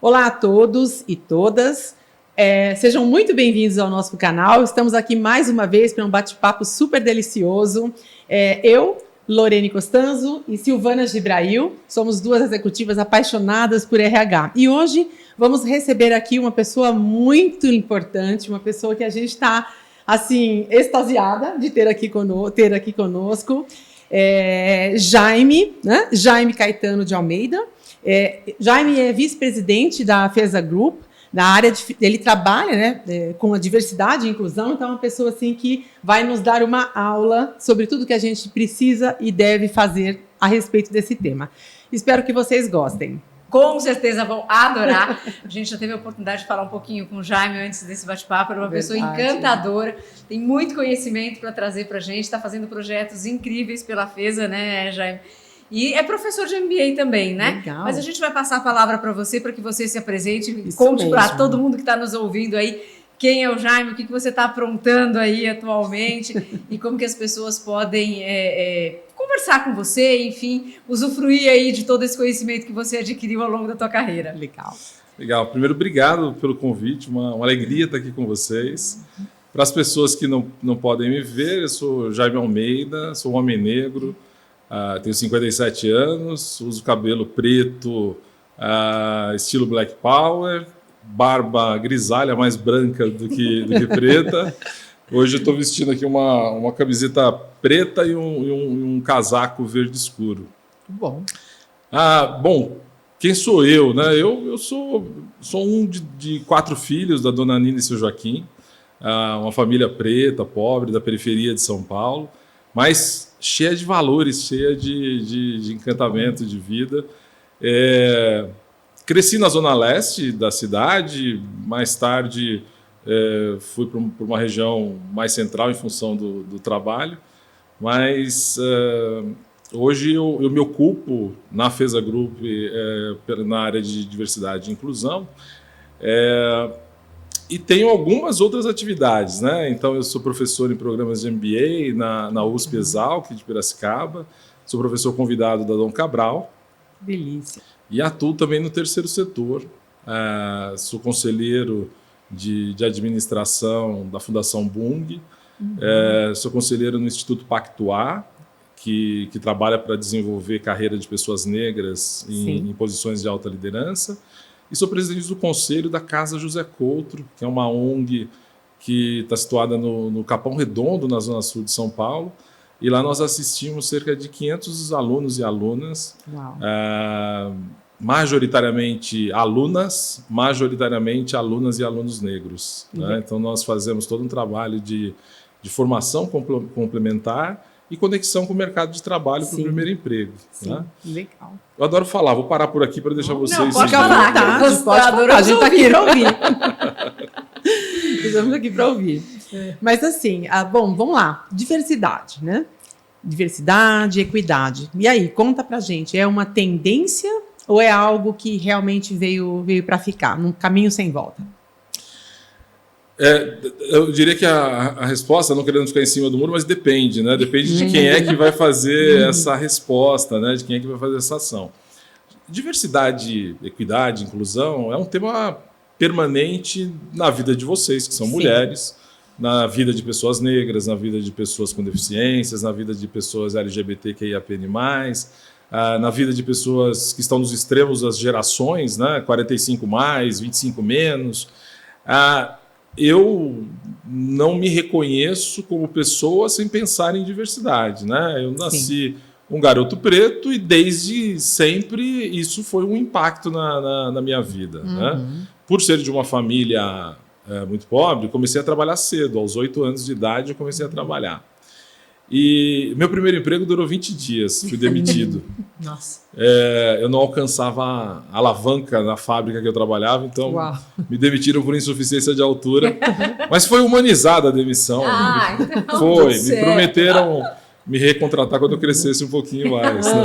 Olá a todos e todas, sejam muito bem-vindos ao nosso canal. Estamos aqui mais uma vez para um bate-papo super delicioso. Eu, Lorene Costanzo e Silvana Gibrail, somos duas executivas apaixonadas por RH. E hoje vamos receber aqui uma pessoa muito importante, uma pessoa que a gente está, assim, extasiada de ter aqui conosco. Jaime, né? Jaime Caetano de Almeida. Jaime é vice-presidente da FESA Group, na área ele trabalha, né, com a diversidade e inclusão, então é uma pessoa assim, que vai nos dar uma aula sobre tudo que a gente precisa e deve fazer a respeito desse tema. Espero que vocês gostem. Com certeza vão adorar. A gente já teve a oportunidade de falar um pouquinho com o Jaime antes desse bate-papo. Era uma pessoa encantadora, tem muito conhecimento para trazer para a gente, está fazendo projetos incríveis pela FESA, né, Jaime? E é professor de MBA também, né? Legal. Mas a gente vai passar a palavra para você, para que você se apresente e Isso conte mesmo. para todo mundo que está nos ouvindo aí quem é o Jaime, o que você está aprontando aí atualmente e como que as pessoas podem conversar com você, enfim, usufruir aí de todo esse conhecimento que você adquiriu ao longo da tua carreira. Legal. Legal. Primeiro, obrigado pelo convite, uma alegria estar aqui com vocês. Para as pessoas que não podem me ver, eu sou Jaime Almeida, sou um homem negro, tenho 57 anos, uso cabelo preto, estilo Black Power, barba grisalha, mais branca do que preta. Hoje eu estou vestindo aqui uma camiseta preta e um casaco verde escuro. Bom. Bom, quem sou eu, né? Eu sou um de 4 filhos da dona Nina e seu Joaquim, uma família preta, pobre, da periferia de São Paulo, mas cheia de valores, cheia de encantamento, de vida. Cresci na zona leste da cidade, mais tarde fui para uma região mais central em função do trabalho, mas hoje eu me ocupo na FESA Group na área de diversidade e inclusão, e tenho algumas outras atividades, né? Então, eu sou professor em programas de MBA na USP Exalc de Piracicaba, sou professor convidado da Dom Cabral. Delícia. E atuo também no terceiro setor. Sou conselheiro de administração da Fundação Bung, sou conselheiro no Instituto Pactuar, que trabalha para desenvolver carreira de pessoas negras em posições de alta liderança. E sou presidente do conselho da Casa José Coutro, que é uma ONG que está situada no Capão Redondo, na zona sul de São Paulo. E lá nós assistimos cerca de 500 alunos e alunas, majoritariamente alunas e alunos negros. Né? Então nós fazemos todo um trabalho de formação complementar e conexão com o mercado de trabalho para o primeiro emprego. Sim, né? legal. Eu adoro falar, vou parar por aqui para deixar vocês... Não, pode falar, pode falar, a gente está aqui para ouvir. Estamos aqui para ouvir. Mas assim, bom, vamos lá. Diversidade, né? Diversidade, equidade. E aí, conta pra gente, é uma tendência ou é algo que realmente veio para ficar, num caminho sem volta? Eu diria que a resposta, não querendo ficar em cima do muro, mas depende, né? Depende de quem é que vai fazer essa resposta, né? De quem é que vai fazer essa ação. Diversidade, equidade, inclusão é um tema permanente na vida de vocês, que são mulheres, na vida de pessoas negras, na vida de pessoas com deficiências, na vida de pessoas LGBTQIAPN+, na vida de pessoas que estão nos extremos das gerações, né? 45+, 25-. Eu não me reconheço como pessoa sem pensar em diversidade, né? Eu nasci um garoto preto e desde sempre isso foi um impacto na minha vida. Né? Por ser de uma família muito pobre, comecei a trabalhar cedo. Aos 8 anos de idade eu comecei a trabalhar. E meu primeiro emprego durou 20 dias, fui demitido. Nossa. Eu não alcançava a alavanca na fábrica que eu trabalhava, então me demitiram por insuficiência de altura. Mas foi humanizada a demissão. Então foi, me prometeram me recontratar quando eu crescesse um pouquinho mais. Né?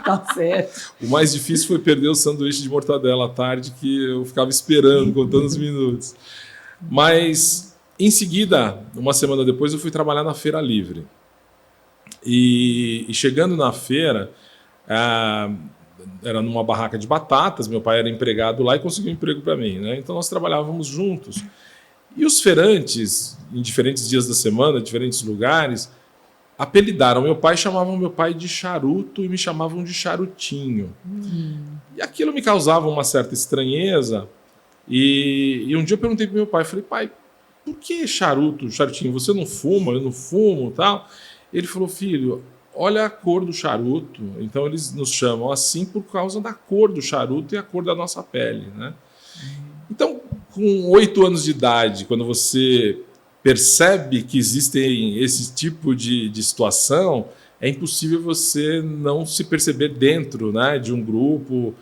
Tá certo. O mais difícil foi perder o sanduíche de mortadela à tarde, que eu ficava esperando, contando os minutos. Mas, em seguida, uma semana depois, eu fui trabalhar na Feira Livre. E chegando na feira, era numa barraca de batatas, meu pai era empregado lá e conseguiu um emprego para mim, né? Então nós trabalhávamos juntos. E os feirantes, em diferentes dias da semana, diferentes lugares, apelidaram meu pai, chamavam meu pai de charuto e me chamavam de charutinho. E aquilo me causava uma certa estranheza. E um dia eu perguntei para meu pai, falei, pai, por que charuto, charutinho? Você não fuma? Eu não fumo, tal. Ele falou, filho, olha a cor do charuto. Então eles nos chamam assim por causa da cor do charuto e a cor da nossa pele, né? Então, com 8 anos de idade, quando você percebe que existem esse tipo de situação, é impossível você não se perceber dentro, né, de um grupo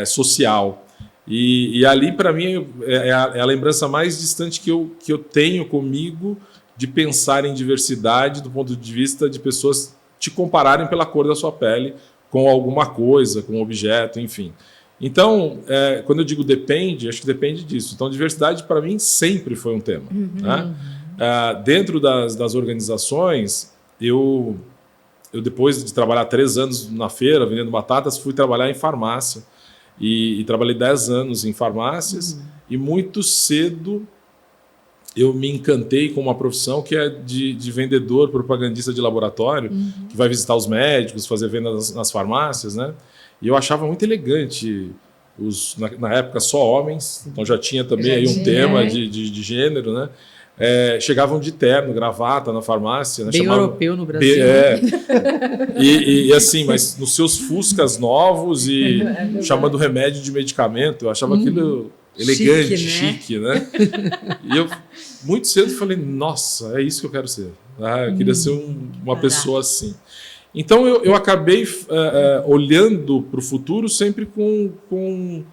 social. E ali, para mim, é a lembrança mais distante que eu tenho comigo de pensar em diversidade do ponto de vista de pessoas te compararem pela cor da sua pele com alguma coisa, com um objeto, enfim. Então, quando eu digo depende, acho que depende disso. Então, diversidade, para mim, sempre foi um tema. Né? Dentro das organizações, eu, depois de trabalhar 3 anos na feira, vendendo batatas, fui trabalhar em farmácia. E trabalhei 10 anos em farmácias. E muito cedo eu me encantei com uma profissão que é de vendedor, propagandista de laboratório, que vai visitar os médicos, fazer vendas nas farmácias, né? E eu achava muito elegante, na época só homens, então já tinha também aí um tema de gênero, né? Chegavam de terno, gravata na farmácia. Né? Bem europeu no Brasil. E assim, mas nos seus fuscas novos e chamando remédio de medicamento, eu achava aquilo elegante, chique, né? E eu, muito cedo, falei, nossa, é isso que eu quero ser. Eu queria ser uma pessoa assim. Então, eu acabei olhando para o futuro sempre com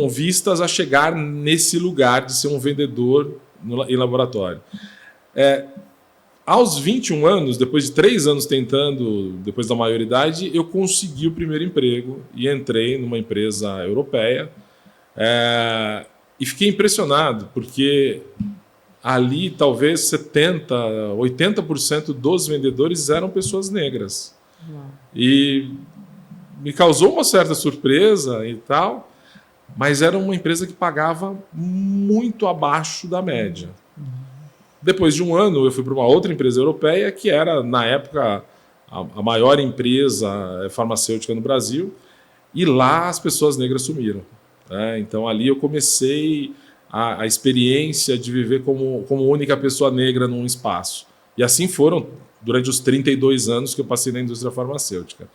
vistas a chegar nesse lugar de ser um vendedor em laboratório. Aos 21 anos, depois de 3 anos tentando, depois da maioridade, eu consegui o primeiro emprego e entrei numa empresa europeia. E fiquei impressionado, porque ali talvez 70%, 80% dos vendedores eram pessoas negras. E me causou uma certa surpresa e tal, mas era uma empresa que pagava muito abaixo da média. Depois de 1 ano, eu fui para uma outra empresa europeia, que era, na época, a maior empresa farmacêutica no Brasil, e lá as pessoas negras sumiram. Então, ali eu comecei a experiência de viver como única pessoa negra num espaço. E assim foram durante os 32 anos que eu passei na indústria farmacêutica.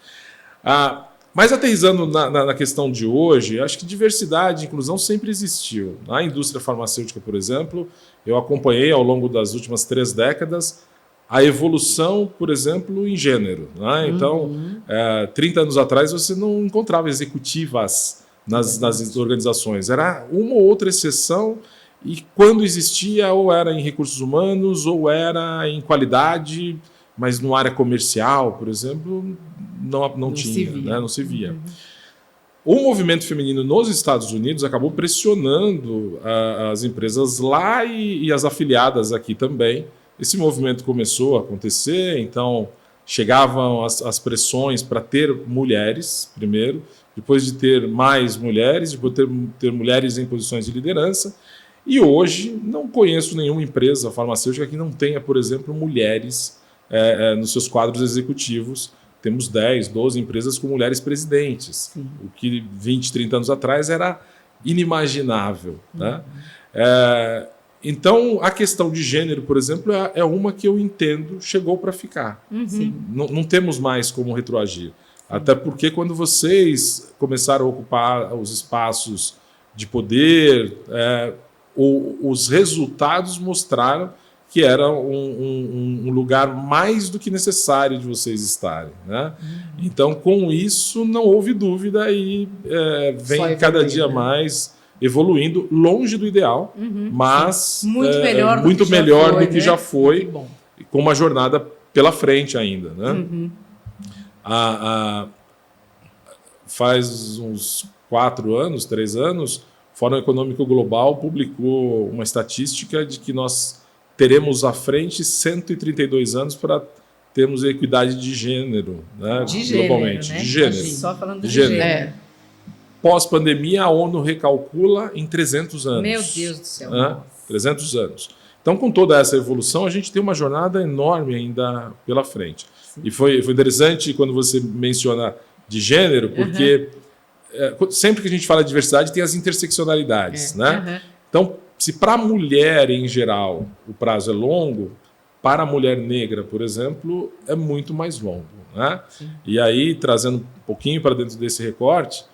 Mas aterrissando na questão de hoje, acho que diversidade e inclusão sempre existiu. Na indústria farmacêutica, por exemplo, eu acompanhei ao longo das últimas 3 décadas a evolução, por exemplo, em gênero. Né? Então, 30 anos atrás, você não encontrava executivas nas organizações. Era uma ou outra exceção, e quando existia, ou era em recursos humanos, ou era em qualidade, mas no área comercial, por exemplo, não tinha, né? Não se via. O movimento feminino nos Estados Unidos acabou pressionando as empresas lá e as afiliadas aqui também. Esse movimento começou a acontecer, então chegavam as pressões para ter mulheres, primeiro, depois de ter mais mulheres, depois de ter mulheres em posições de liderança. E hoje não conheço nenhuma empresa farmacêutica que não tenha, por exemplo, mulheres nos seus quadros executivos. Temos 10, 12 empresas com mulheres presidentes, o que 20, 30 anos atrás era inimaginável. Né? Então, a questão de gênero, por exemplo, é uma que eu entendo chegou para ficar. Não temos mais como retroagir. Até porque quando vocês começaram a ocupar os espaços de poder, os resultados mostraram que era um lugar mais do que necessário de vocês estarem. Né? Então, com isso, não houve dúvida e vem cada dia mais evoluindo, longe do ideal, mas muito melhor do que já foi, com uma jornada pela frente ainda. Né? Faz uns 3 anos, o Fórum Econômico Global publicou uma estatística de que nós teremos à frente 132 anos para termos equidade de gênero, né? Globalmente. Né? De gênero. Só falando de gênero. gênero. pós-pandemia, a ONU recalcula em 300 anos. Meu Deus do céu. 300 anos. Então, com toda essa evolução, a gente tem uma jornada enorme ainda pela frente. Sim. E foi interessante quando você menciona de gênero, porque sempre que a gente fala de diversidade, tem as interseccionalidades. Né? Então, se para a mulher, em geral, o prazo é longo, para a mulher negra, por exemplo, é muito mais longo. Né? E aí, trazendo um pouquinho para dentro desse recorte,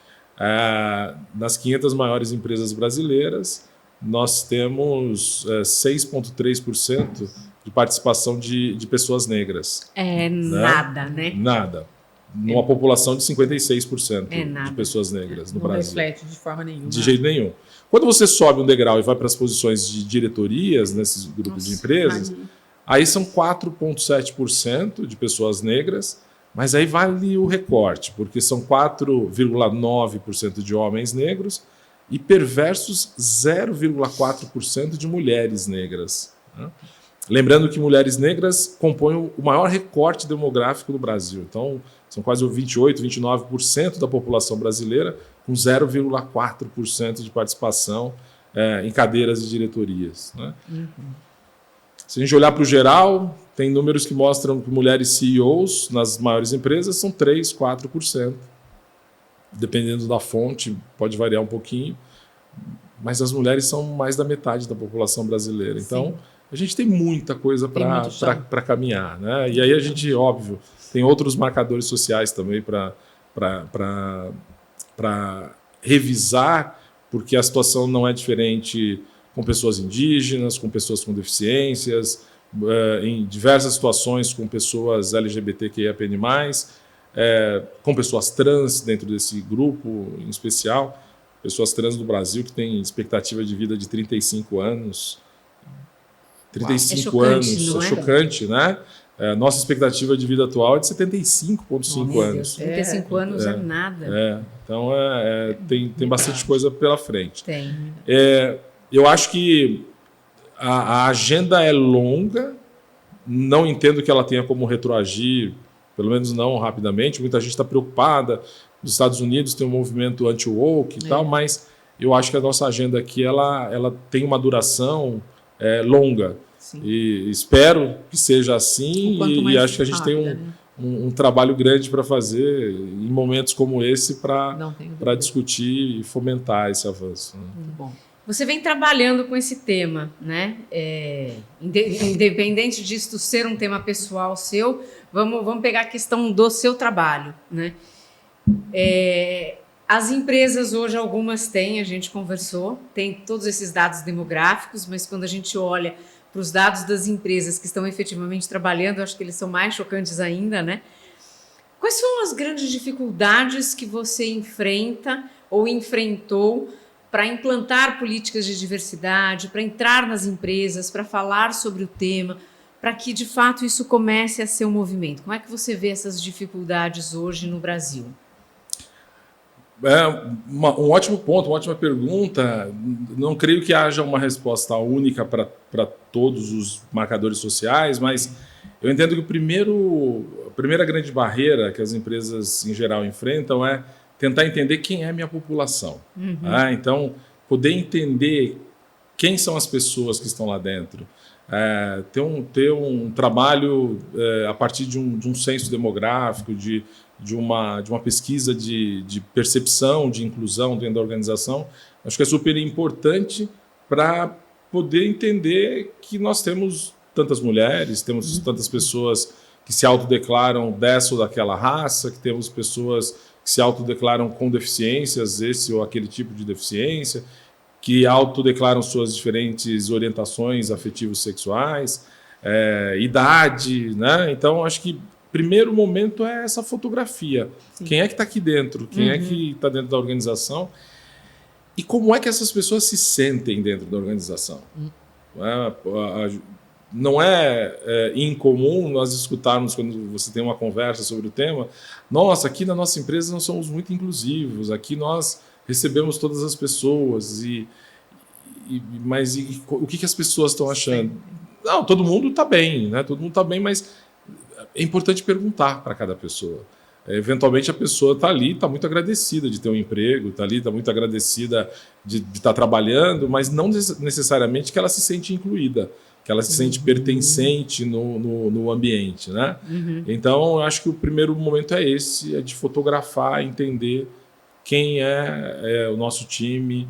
nas 500 maiores empresas brasileiras, nós temos 6,3% de participação de pessoas negras. Nada, né? Nada. Numa população de 56% de pessoas negras no Brasil. Não reflete de forma nenhuma. De jeito nenhum. Quando você sobe um degrau e vai para as posições de diretorias nesses grupos de empresas, aí são 4,7% de pessoas negras, mas aí vale o recorte, porque são 4,9% de homens negros e perversos 0,4% de mulheres negras. Né? Lembrando que mulheres negras compõem o maior recorte demográfico do Brasil. Então, são quase 28%, 29% da população brasileira, com 0,4% de participação em cadeiras e diretorias. Né? Se a gente olhar para o geral, tem números que mostram que mulheres CEOs nas maiores empresas são 3%, 4%. Dependendo da fonte, pode variar um pouquinho, mas as mulheres são mais da metade da população brasileira. Então, a gente tem muita coisa para caminhar. Né? E aí a gente, óbvio, tem outros marcadores sociais também para revisar, porque a situação não é diferente com pessoas indígenas, com pessoas com deficiências, em diversas situações com pessoas LGBTQIAPN+, com pessoas trans dentro desse grupo em especial, pessoas trans do Brasil que têm expectativa de vida de 35 anos. 35 anos, é chocante, né? Nossa expectativa de vida atual é de 75,5 anos. 35 anos é nada. Então, tem bastante coisa pela frente. Tem. Eu acho que a agenda é longa, não entendo que ela tenha como retroagir, pelo menos não rapidamente. Muita gente está preocupada. Nos Estados Unidos tem um movimento anti-woke e tal, mas eu acho que a nossa agenda aqui ela tem uma duração longa. Sim. E espero que seja assim, e acho que a gente tem um trabalho grande para fazer em momentos como esse para discutir e fomentar esse avanço. Né? Muito bom. Você vem trabalhando com esse tema, né? Independente disso ser um tema pessoal seu, vamos pegar a questão do seu trabalho, né? As empresas hoje, algumas têm, a gente conversou, tem todos esses dados demográficos, mas quando a gente olha para os dados das empresas que estão efetivamente trabalhando, eu acho que eles são mais chocantes ainda, né? Quais são as grandes dificuldades que você enfrenta ou enfrentou para implantar políticas de diversidade, para entrar nas empresas, para falar sobre o tema, para que, de fato, isso comece a ser um movimento? Como é que você vê essas dificuldades hoje no Brasil? Um ótimo ponto, uma ótima pergunta. Não creio que haja uma resposta única para todos os marcadores sociais, mas eu entendo que a primeira grande barreira que as empresas, em geral, enfrentam é tentar entender quem é a minha população. Então, poder entender quem são as pessoas que estão lá dentro. Ter um trabalho a partir de um censo demográfico, de uma pesquisa de percepção, de inclusão dentro da organização, acho que é super importante para poder entender que nós temos tantas mulheres, temos tantas pessoas que se autodeclaram dessa ou daquela raça, que temos pessoas que se autodeclaram com deficiências, esse ou aquele tipo de deficiência, que autodeclaram suas diferentes orientações afetivos sexuais, idade, né? Então, acho que primeiro momento é essa fotografia. Sim. Quem é que está aqui dentro? Quem é que está dentro da organização? E como é que essas pessoas se sentem dentro da organização? Não é incomum nós escutarmos, quando você tem uma conversa sobre o tema, nossa, aqui na nossa empresa nós somos muito inclusivos, aqui nós recebemos todas as pessoas, mas o que as pessoas estão achando? Sim. Não, todo mundo está bem, né? Todo mundo está bem, mas é importante perguntar para cada pessoa. eventualmente a pessoa está ali, está muito agradecida de ter um emprego, está ali, está muito agradecida de estar trabalhando, mas não necessariamente que ela se sente incluída, que ela se sente pertencente no ambiente, né? Então, eu acho que o primeiro momento é esse, é de fotografar, entender quem é o nosso time,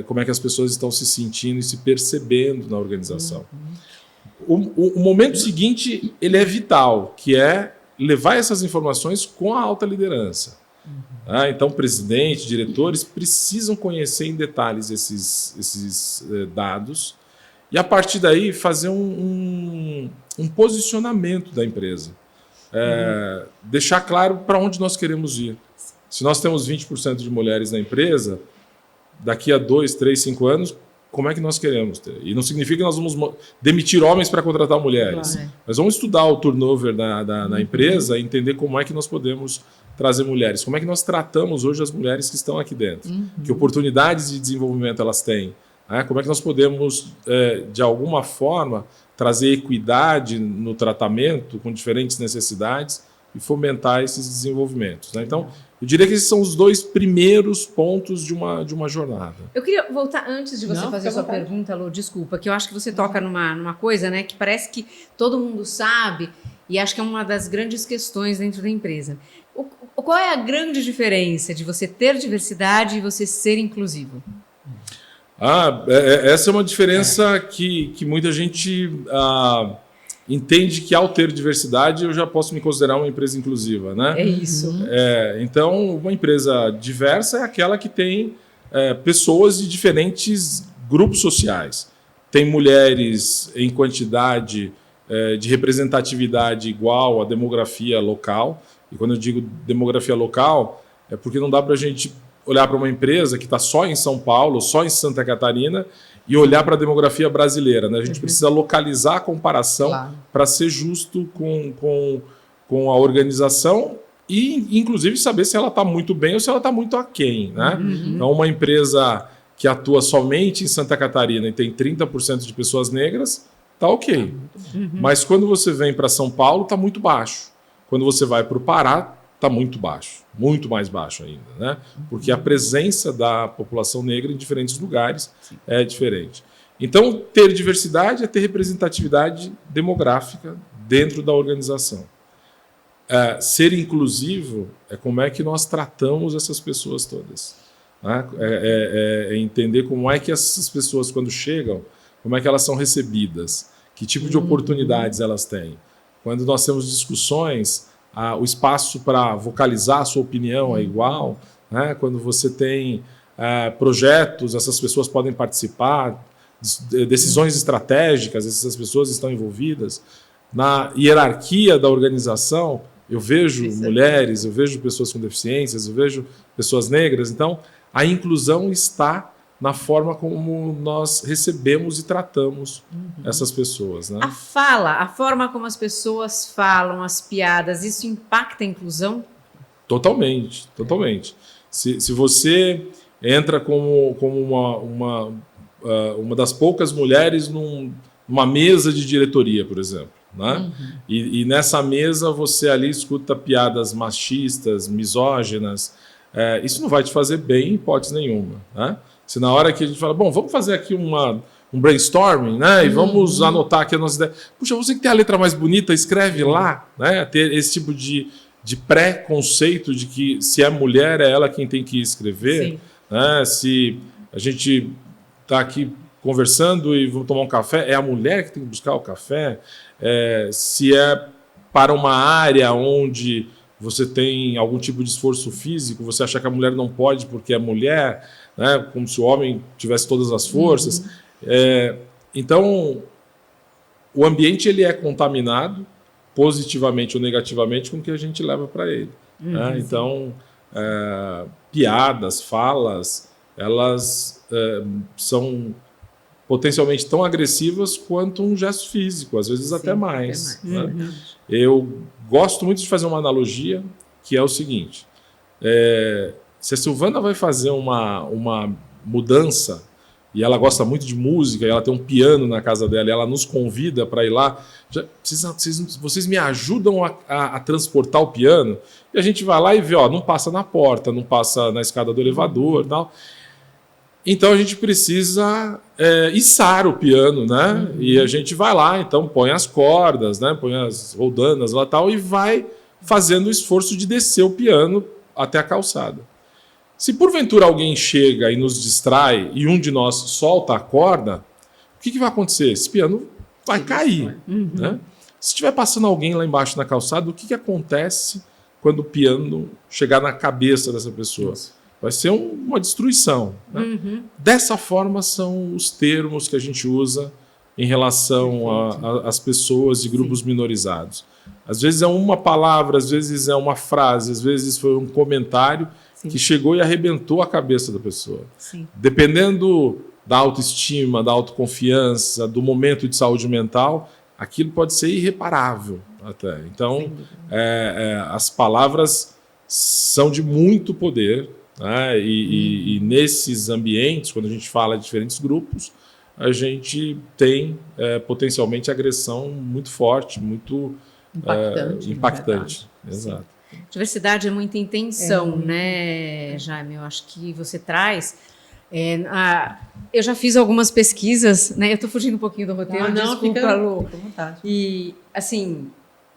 como é que as pessoas estão se sentindo e se percebendo na organização. O momento seguinte, ele é vital, que é levar essas informações com a alta liderança. Então, presidente, diretores precisam conhecer em detalhes esses dados e, a partir daí, fazer um posicionamento da empresa. Deixar claro para onde nós queremos ir. Se nós temos 20% de mulheres na empresa, daqui a 2, 3, 5 anos, como é que nós queremos ter? E não significa que nós vamos demitir homens para contratar mulheres. Claro. Mas vamos estudar o turnover na empresa e entender como é que nós podemos trazer mulheres. Como é que nós tratamos hoje as mulheres que estão aqui dentro? Que oportunidades de desenvolvimento elas têm? Como é que nós podemos, de alguma forma, trazer equidade no tratamento com diferentes necessidades e fomentar esses desenvolvimentos, né? Então, eu diria que esses são os 2 primeiros pontos de uma jornada. Eu queria voltar, antes de você fazer a sua pergunta, Lô, desculpa, que eu acho que você toca numa coisa, né, que parece que todo mundo sabe e acho que é uma das grandes questões dentro da empresa. Qual é a grande diferença de você ter diversidade e você ser inclusivo? Essa é uma diferença que muita gente entende que, ao ter diversidade, eu já posso me considerar uma empresa inclusiva, né? É isso. Então, uma empresa diversa é aquela que tem pessoas de diferentes grupos sociais. Tem mulheres em quantidade de representatividade igual à demografia local. E quando eu digo demografia local, é porque não dá para a gente olhar para uma empresa que está só em São Paulo, só em Santa Catarina, e olhar para a demografia brasileira, né? A gente precisa localizar a comparação para ser justo com a organização e, inclusive, saber se ela está muito bem ou se ela está muito aquém, né? Então, uma empresa que atua somente em Santa Catarina e tem 30% de pessoas negras, está ok. Mas quando você vem para São Paulo, está muito baixo. Quando você vai para o Pará, está muito baixo, muito mais baixo ainda, né? Porque a presença da população negra em diferentes lugares é diferente. Então, ter diversidade é ter representatividade demográfica dentro da organização. Ser inclusivo é como é que nós tratamos essas pessoas todas, né? É entender como é que essas pessoas, quando chegam, como é que elas são recebidas, que tipo de oportunidades elas têm. Quando nós temos discussões, o espaço para vocalizar a sua opinião é igual, né? Quando você tem projetos, essas pessoas podem participar, decisões estratégicas, essas pessoas estão envolvidas. Na hierarquia da organização, eu vejo mulheres, eu vejo pessoas com deficiências, eu vejo pessoas negras. Então, a inclusão está na forma como nós recebemos e tratamos essas pessoas, né? A forma como as pessoas falam, as piadas, isso impacta a inclusão? Totalmente, totalmente. Se você entra como uma das poucas mulheres numa mesa de diretoria, por exemplo, né? E nessa mesa você ali escuta piadas machistas, misóginas, isso não vai te fazer bem em hipótese nenhuma, né? Se na hora que a gente fala, bom, vamos fazer aqui um brainstorming, né? E vamos anotar aqui a nossa ideia. Puxa, você que tem a letra mais bonita, escreve lá, né? Ter esse tipo de pré-conceito de que se é mulher, é ela quem tem que escrever, né? Se a gente está aqui conversando e vamos tomar um café, é a mulher que tem que buscar o café. Se é para uma área onde você tem algum tipo de esforço físico, você acha que a mulher não pode porque é mulher, né? Como se o homem tivesse todas as forças. Então, o ambiente ele é contaminado, positivamente ou negativamente, com o que a gente leva para ele. Né? Então, piadas, falas, elas são potencialmente tão agressivas quanto um gesto físico, às vezes até mais. Né? Eu gosto muito de fazer uma analogia, que é o seguinte: se a Silvana vai fazer uma mudança e ela gosta muito de música, e ela tem um piano na casa dela, e ela nos convida para ir lá, vocês me ajudam a transportar o piano? E a gente vai lá e vê, ó, não passa na porta, não passa na escada do elevador e tal. Então a gente precisa içar o piano, né? E a gente vai lá, então põe as cordas, né? Põe as roldanas lá e tal, e vai fazendo o esforço de descer o piano até a calçada. Se porventura alguém chega e nos distrai e um de nós solta a corda, o que vai acontecer? Esse piano vai cair. Né? Se estiver passando alguém lá embaixo na calçada, o que acontece quando o piano chegar na cabeça dessa pessoa? Nossa. Vai ser uma destruição. Né? Dessa forma são os termos que a gente usa em relação às pessoas de grupos minorizados. Às vezes é uma palavra, às vezes é uma frase, às vezes foi um comentário que chegou e arrebentou a cabeça da pessoa. Sim. Dependendo da autoestima, da autoconfiança, do momento de saúde mental, aquilo pode ser irreparável até. Então, as palavras são de muito poder, né? E nesses ambientes, quando a gente fala de diferentes grupos, a gente tem potencialmente agressão muito forte, muito impactante. Exato. Diversidade é muita intenção, né, Jaime? Eu acho que você traz. Eu já fiz algumas pesquisas, né? Eu estou fugindo um pouquinho do roteiro, desculpa, Lu. Fica à vontade. E, assim,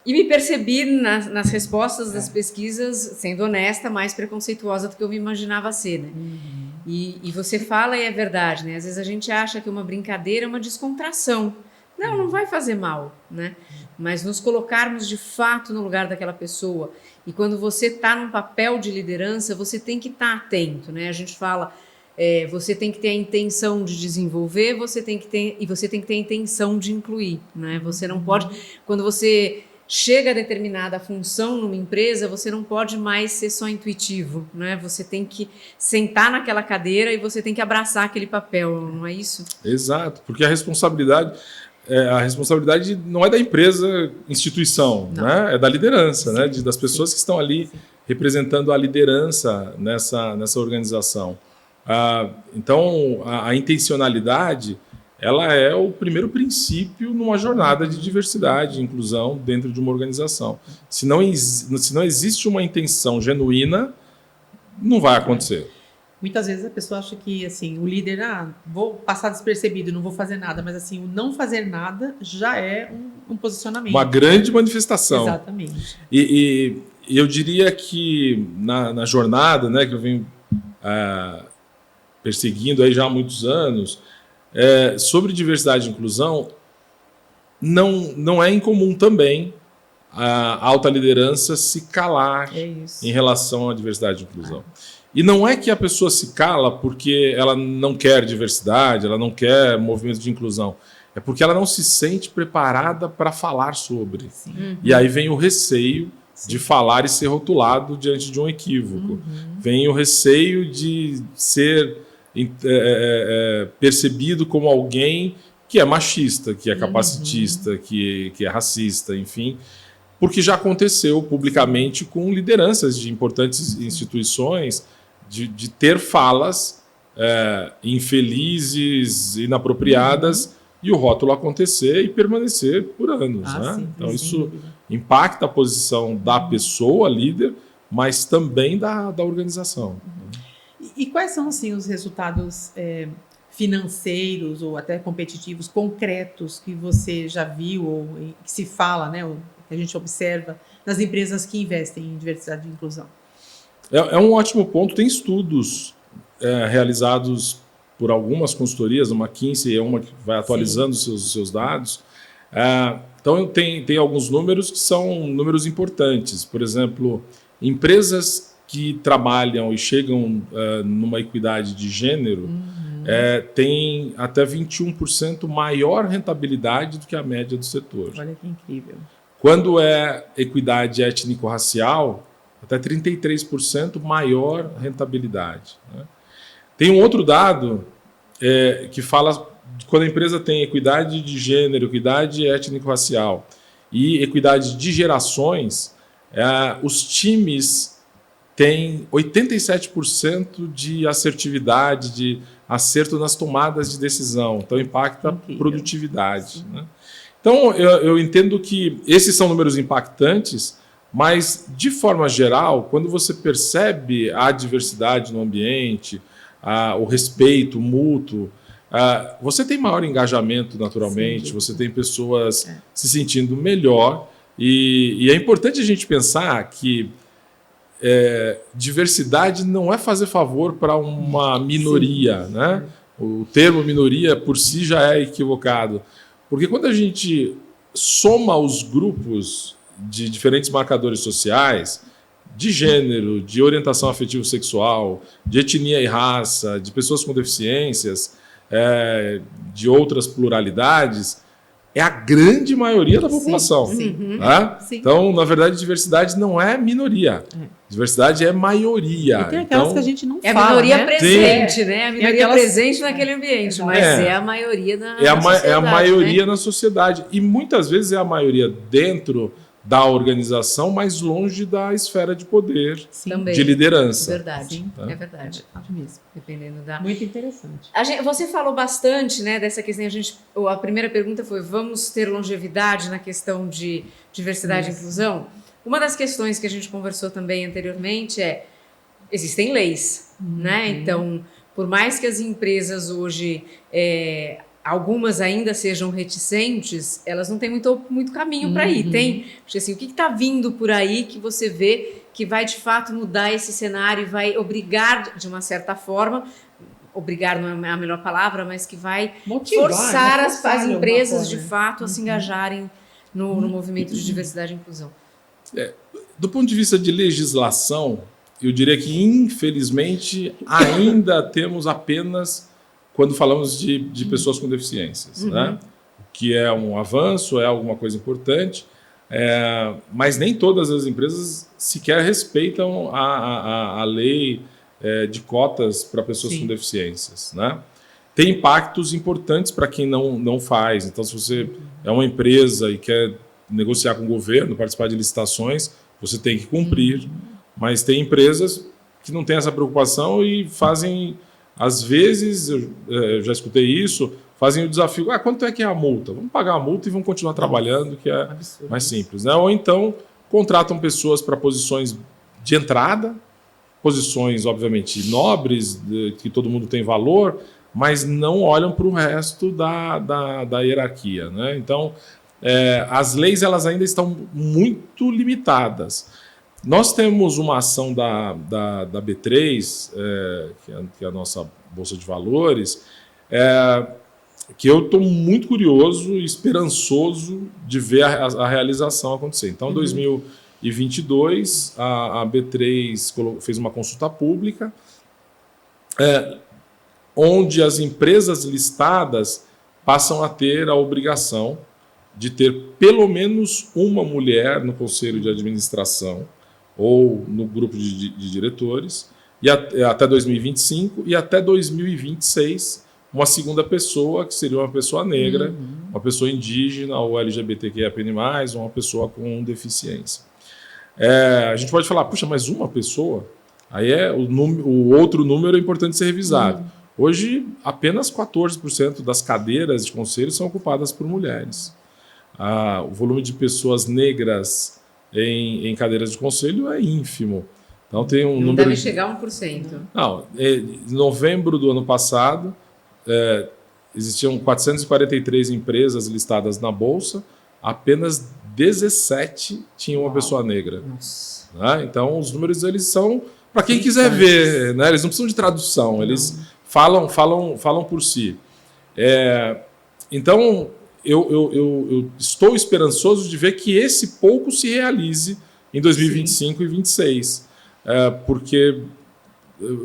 me percebi nas respostas das pesquisas, sendo honesta, mais preconceituosa do que eu me imaginava ser, né? E você fala, e é verdade, né? Às vezes a gente acha que uma brincadeira é uma descontração. Não vai fazer mal, né? Mas nos colocarmos de fato no lugar daquela pessoa. E quando você está num papel de liderança, você tem que estar atento, né? A gente fala, você tem que ter a intenção de desenvolver, você tem que ter a intenção de incluir, né? Você não pode, quando você chega a determinada função numa empresa, você não pode mais ser só intuitivo, né? Você tem que sentar naquela cadeira e você tem que abraçar aquele papel, não é isso? Exato, porque a responsabilidade não é da empresa, instituição, né? É da liderança, né? Das pessoas que estão ali representando a liderança nessa organização. Então, a intencionalidade, ela é o primeiro princípio numa jornada de diversidade e inclusão dentro de uma organização. Se não existe uma intenção genuína, não vai acontecer. Muitas vezes a pessoa acha que assim, o líder, vou passar despercebido, não vou fazer nada, mas assim, o não fazer nada já é um posicionamento. Uma grande manifestação. Exatamente. E eu diria que na jornada, né, que eu venho perseguindo aí já há muitos anos, sobre diversidade e inclusão, não é incomum também a alta liderança se calar em relação à diversidade e inclusão. E não é que a pessoa se cala porque ela não quer diversidade, ela não quer movimento de inclusão. É porque ela não se sente preparada para falar sobre. E aí vem o receio de falar e ser rotulado diante de um equívoco. Vem o receio de ser percebido como alguém que é machista, que é capacitista, que é racista, enfim. Porque já aconteceu publicamente com lideranças de importantes instituições de ter falas infelizes, inapropriadas, e o rótulo acontecer e permanecer por anos. Né? Sim, então, isso impacta a posição da pessoa, líder, mas também da organização. E quais são assim, os resultados financeiros ou até competitivos, concretos, que você já viu ou que se fala, né, ou que a gente observa nas empresas que investem em diversidade e inclusão? É um ótimo ponto. Tem estudos realizados por algumas consultorias, a McKinsey é uma que vai atualizando os seus dados. Então, tem alguns números que são números importantes. Por exemplo, empresas que trabalham e chegam numa equidade de gênero têm até 21% maior rentabilidade do que a média do setor. Olha que incrível. Quando é equidade étnico-racial, até 33% maior rentabilidade. Né? Tem um outro dado que fala de quando a empresa tem equidade de gênero, equidade étnico-racial e equidade de gerações, os times tem 87% de assertividade, de acerto nas tomadas de decisão. Então, impacta a produtividade. Né? Então, eu entendo que esses são números impactantes, mas, de forma geral, quando você percebe a diversidade no ambiente, o respeito mútuo, você tem maior engajamento naturalmente, você tem pessoas se sentindo melhor. E é importante a gente pensar que diversidade não é fazer favor para uma minoria, né? O termo minoria por si já é equivocado, porque quando a gente soma os grupos de diferentes marcadores sociais, de gênero, de orientação afetivo-sexual, de etnia e raça, de pessoas com deficiências, de outras pluralidades, é a grande maioria da população. Né? Então, na verdade, diversidade não é minoria. Diversidade é maioria. E tem aquelas que a gente não fala. É a minoria presente, né? A minoria presente naquele ambiente, mas é a maioria na sociedade. É a maioria na sociedade. E muitas vezes é a maioria dentro da organização, mais longe da esfera de poder, de liderança. Verdade, é verdade. Mesmo. Dependendo da... Muito interessante. Você falou bastante, né, dessa questão. A primeira pergunta foi: vamos ter longevidade na questão de diversidade e inclusão? Uma das questões que a gente conversou também anteriormente existem leis, né? Então, por mais que as empresas hoje algumas ainda sejam reticentes, elas não têm muito caminho para ir. Porque, assim, o que está vindo por aí que você vê que vai de fato mudar esse cenário e vai obrigar, de uma certa forma, obrigar não é a melhor palavra, mas que vai forçar as empresas de fato a se engajarem no movimento de diversidade e inclusão? Do ponto de vista de legislação, eu diria que, infelizmente, ainda temos apenas quando falamos de pessoas com deficiências, né? O que é um avanço, é alguma coisa importante, mas nem todas as empresas sequer respeitam a lei de cotas para pessoas com deficiências, né? Tem impactos importantes para quem não faz. Então, se você é uma empresa e quer negociar com o governo, participar de licitações, você tem que cumprir, mas tem empresas que não têm essa preocupação e fazem... Às vezes, eu já escutei isso, fazem o desafio: quanto é que é a multa? Vamos pagar a multa e vamos continuar trabalhando, que é mais simples. Né? Ou então, contratam pessoas para posições de entrada, posições, obviamente, nobres, que todo mundo tem valor, mas não olham para o resto da hierarquia. Né? Então, as leis elas ainda estão muito limitadas. Nós temos uma ação da B3, que é a nossa Bolsa de Valores, que eu estou muito curioso e esperançoso de ver a realização acontecer. Então, em 2022, a B3 fez uma consulta pública, onde as empresas listadas passam a ter a obrigação de ter pelo menos uma mulher no conselho de administração ou no grupo de diretores, e até 2025, e até 2026, uma segunda pessoa, que seria uma pessoa negra, uma pessoa indígena, ou LGBTQIA+, ou uma pessoa com deficiência. A gente pode falar, puxa, mas uma pessoa? Aí o outro número é importante ser revisado. Hoje, apenas 14% das cadeiras de conselho são ocupadas por mulheres. O volume de pessoas negras em cadeiras de conselho é ínfimo. Então tem um número... deve chegar a 1%. Não, em novembro do ano passado, existiam 443 empresas listadas na Bolsa, apenas 17 tinham uma pessoa negra. Nossa. Né? Então os números eles são para quem quiser ver, né? Eles não precisam de tradução, eles falam por si. Então eu estou esperançoso de ver que esse pouco se realize em 2025 e 2026, porque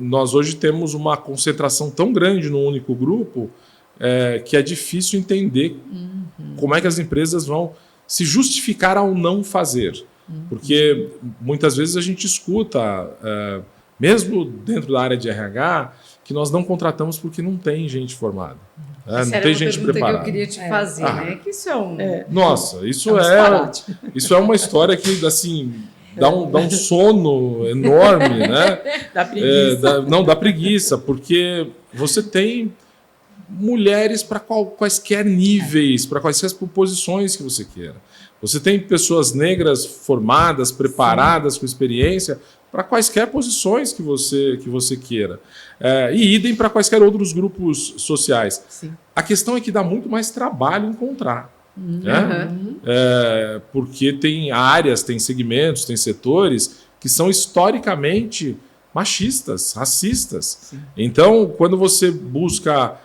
nós hoje temos uma concentração tão grande num único grupo que é difícil entender como é que as empresas vão se justificar ao não fazer. Porque muitas vezes a gente escuta, mesmo dentro da área de RH, que nós não contratamos porque não tem gente formada. Não tem gente preparada. Que eu queria te fazer, né? Que isso é um... Nossa, isso é uma história que, assim, dá um sono enorme, né? Dá preguiça. Dá preguiça, porque você tem mulheres para quaisquer níveis, para quaisquer posições que você queira. Você tem pessoas negras formadas, preparadas, com experiência, para quaisquer posições que você queira. E idem para quaisquer outros grupos sociais. Sim. A questão é que dá muito mais trabalho encontrar. Né? Porque tem áreas, tem segmentos, tem setores que são historicamente machistas, racistas. Sim. Então, quando você busca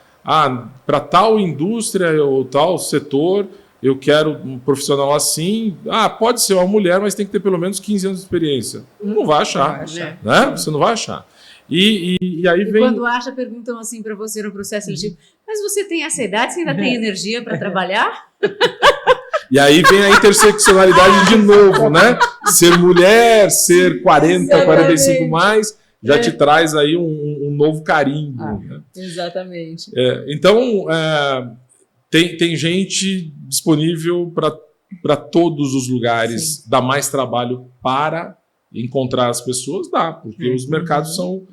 para tal indústria ou tal setor, eu quero um profissional assim, pode ser uma mulher, mas tem que ter pelo menos 15 anos de experiência. Não vai achar. Né? Você não vai achar. E aí vem... Quando acha, perguntam assim para você no processo seletivo, mas você tem essa idade, você ainda tem energia para trabalhar? E aí vem a interseccionalidade de novo, né? Ser mulher, ser 40, 45 mais, já te traz aí um novo carimbo. Né? Exatamente. Então, tem gente disponível para todos os lugares. Sim. Dá mais trabalho para encontrar as pessoas, dá, porque os mercados são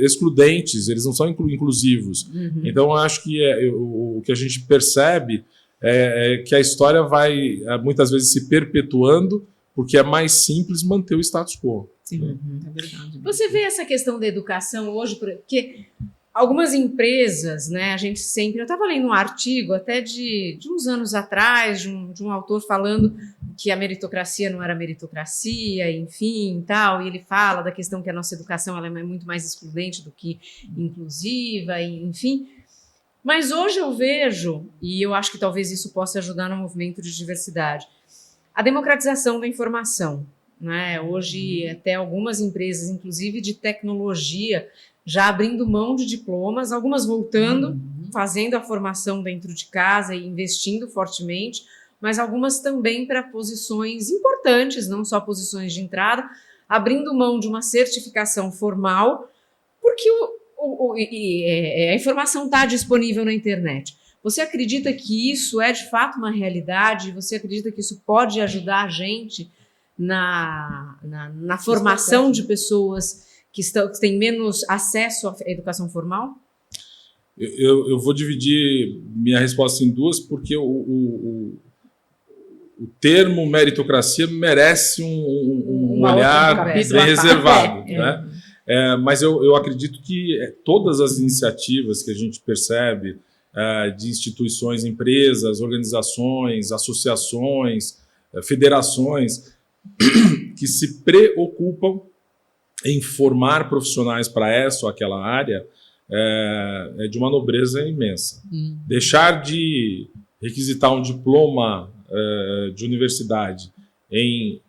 excludentes, eles não são inclusivos. Então, eu acho que o que a gente percebe é que a história vai muitas vezes se perpetuando, porque é mais simples manter o status quo. Sim, é verdade. Você vê essa questão da educação hoje, porque algumas empresas, né, a gente sempre... Eu estava lendo um artigo até de uns anos atrás, de um autor falando que a meritocracia não era meritocracia, enfim, tal, e ele fala da questão que a nossa educação ela é muito mais excludente do que inclusiva, enfim. Mas hoje eu vejo, e eu acho que talvez isso possa ajudar no movimento de diversidade, a democratização da informação. Né? Hoje, até algumas empresas, inclusive de tecnologia, já abrindo mão de diplomas, algumas voltando, fazendo a formação dentro de casa e investindo fortemente, mas algumas também para posições importantes, não só posições de entrada, abrindo mão de uma certificação formal, porque a informação está disponível na internet. Você acredita que isso é de fato uma realidade? Você acredita que isso pode ajudar a gente na formação de pessoas que têm menos acesso à educação formal? Eu vou dividir minha resposta em duas, porque o termo meritocracia merece um olhar bem reservado. Né? Mas eu acredito que todas as iniciativas que a gente percebe de instituições, empresas, organizações, associações, federações que se preocupam em formar profissionais para essa ou aquela área é de uma nobreza imensa. Deixar de requisitar um diploma de universidade em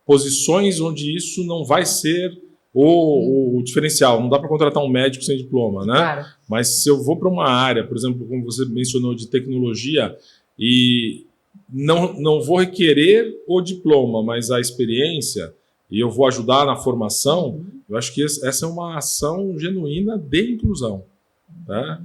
posições onde isso não vai ser o diferencial. Não dá para contratar um médico sem diploma, né? Claro. Mas se eu vou para uma área, por exemplo, como você mencionou, de tecnologia, e não vou requerer o diploma, mas a experiência, e eu vou ajudar na formação, eu acho que essa é uma ação genuína de inclusão. Né?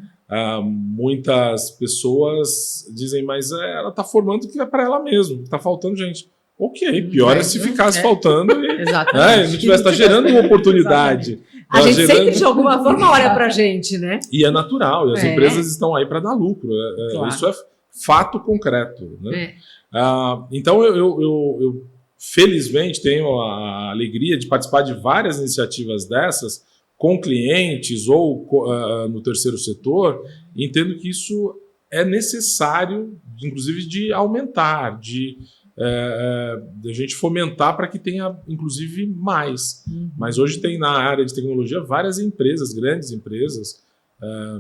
Muitas pessoas dizem, mas ela está formando o que é para ela mesma, está faltando gente. Ok, pior é se ficasse faltando e não tivesse, gerando uma oportunidade. A gente sempre, de alguma forma, olha para a gente, né? E é natural, e as empresas estão aí para dar lucro. Claro. Isso é fato concreto. Né? Então, eu felizmente tenho a alegria de participar de várias iniciativas dessas com clientes ou no terceiro setor, e entendo que isso é necessário, inclusive, de aumentar, de a gente fomentar para que tenha, inclusive, mais. Mas hoje tem na área de tecnologia várias empresas, grandes empresas,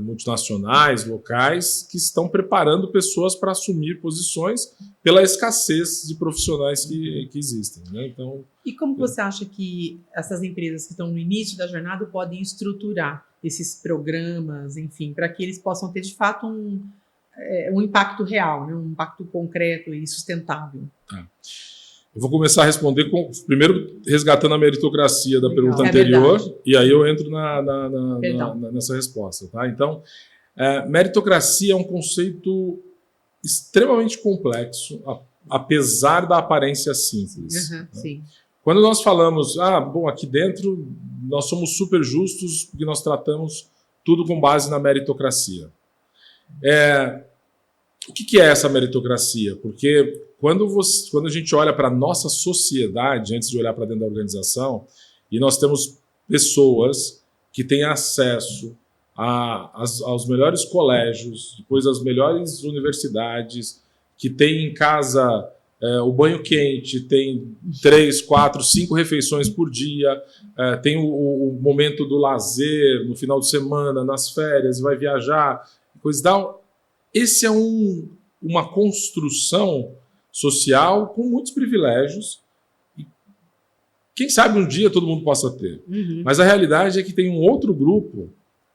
multinacionais, locais, que estão preparando pessoas para assumir posições pela escassez de profissionais que existem. Né? Então, e como você acha que essas empresas que estão no início da jornada podem estruturar esses programas, enfim, para que eles possam ter, de fato, um impacto real, né? Um impacto concreto e sustentável? Eu vou começar a responder primeiro resgatando a meritocracia da pergunta anterior, e aí eu entro nessa resposta. Tá? Então, meritocracia é um conceito extremamente complexo, apesar da aparência simples. Uhum, sim. Quando nós falamos, bom, aqui dentro nós somos super justos porque nós tratamos tudo com base na meritocracia. O que é essa meritocracia? Porque quando a gente olha para a nossa sociedade, antes de olhar para dentro da organização, e nós temos pessoas que têm acesso aos melhores colégios, depois às melhores universidades, que têm em casa o banho quente, tem 3, 4, 5 refeições por dia, tem o momento do lazer no final de semana, nas férias, vai viajar, coisa e tal. Esse é uma construção social com muitos privilégios. E quem sabe um dia todo mundo possa ter. Uhum. Mas a realidade é que tem um outro grupo,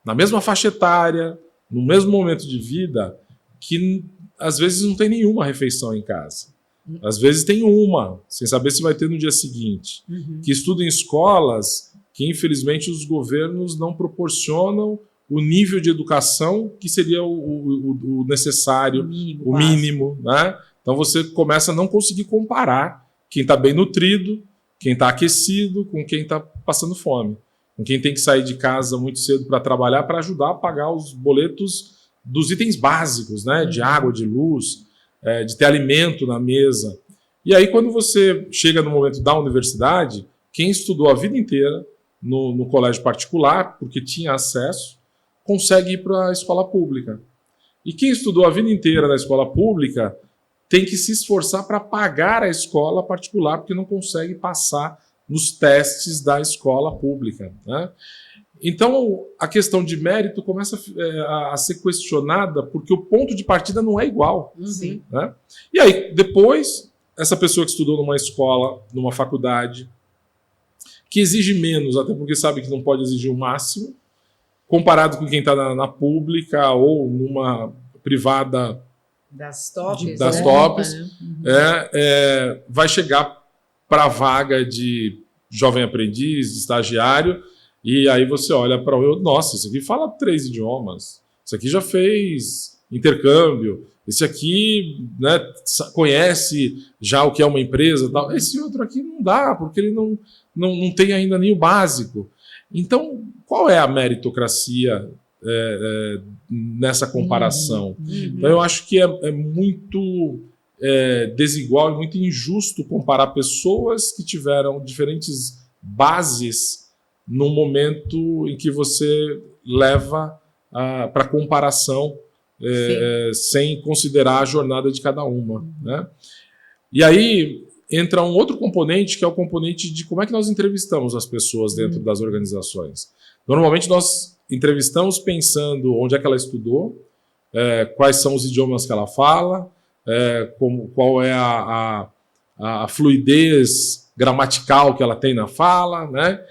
na mesma faixa etária, no mesmo momento de vida, que às vezes não tem nenhuma refeição em casa. Às vezes tem uma, sem saber se vai ter no dia seguinte. Uhum. Que estuda em escolas que, infelizmente, os governos não proporcionam o nível de educação que seria o necessário, o mínimo, né? Então você começa a não conseguir comparar quem está bem nutrido, quem está aquecido, com quem está passando fome. Com quem tem que sair de casa muito cedo para trabalhar, para ajudar a pagar os boletos dos itens básicos, né? De água, de luz, de ter alimento na mesa. E aí, quando você chega no momento da universidade, quem estudou a vida inteira no colégio particular, porque tinha acesso, consegue ir para a escola pública. E quem estudou a vida inteira na escola pública tem que se esforçar para pagar a escola particular, porque não consegue passar nos testes da escola pública, né? Então, a questão de mérito começa a ser questionada porque o ponto de partida não é igual. Sim. Né? E aí, depois, essa pessoa que estudou numa escola, numa faculdade, que exige menos, até porque sabe que não pode exigir o máximo, comparado com quem está na pública ou numa privada das tops, vai chegar para a vaga de jovem aprendiz, de estagiário, e aí você olha para nossa, esse aqui fala 3 idiomas, esse aqui já fez intercâmbio, esse aqui, né, conhece já o que é uma empresa, tal. Esse outro aqui não dá, porque ele não tem ainda nem o básico. Então, qual é a meritocracia nessa comparação? Uhum. Então, eu acho que é muito desigual e muito injusto comparar pessoas que tiveram diferentes bases no momento em que você leva para comparação sem considerar a jornada de cada uma. Né? E aí entra um outro componente, que é o componente de como é que nós entrevistamos as pessoas dentro das organizações. Normalmente nós entrevistamos pensando onde é que ela estudou, quais são os idiomas que ela fala, qual é a fluidez gramatical que ela tem na fala, né?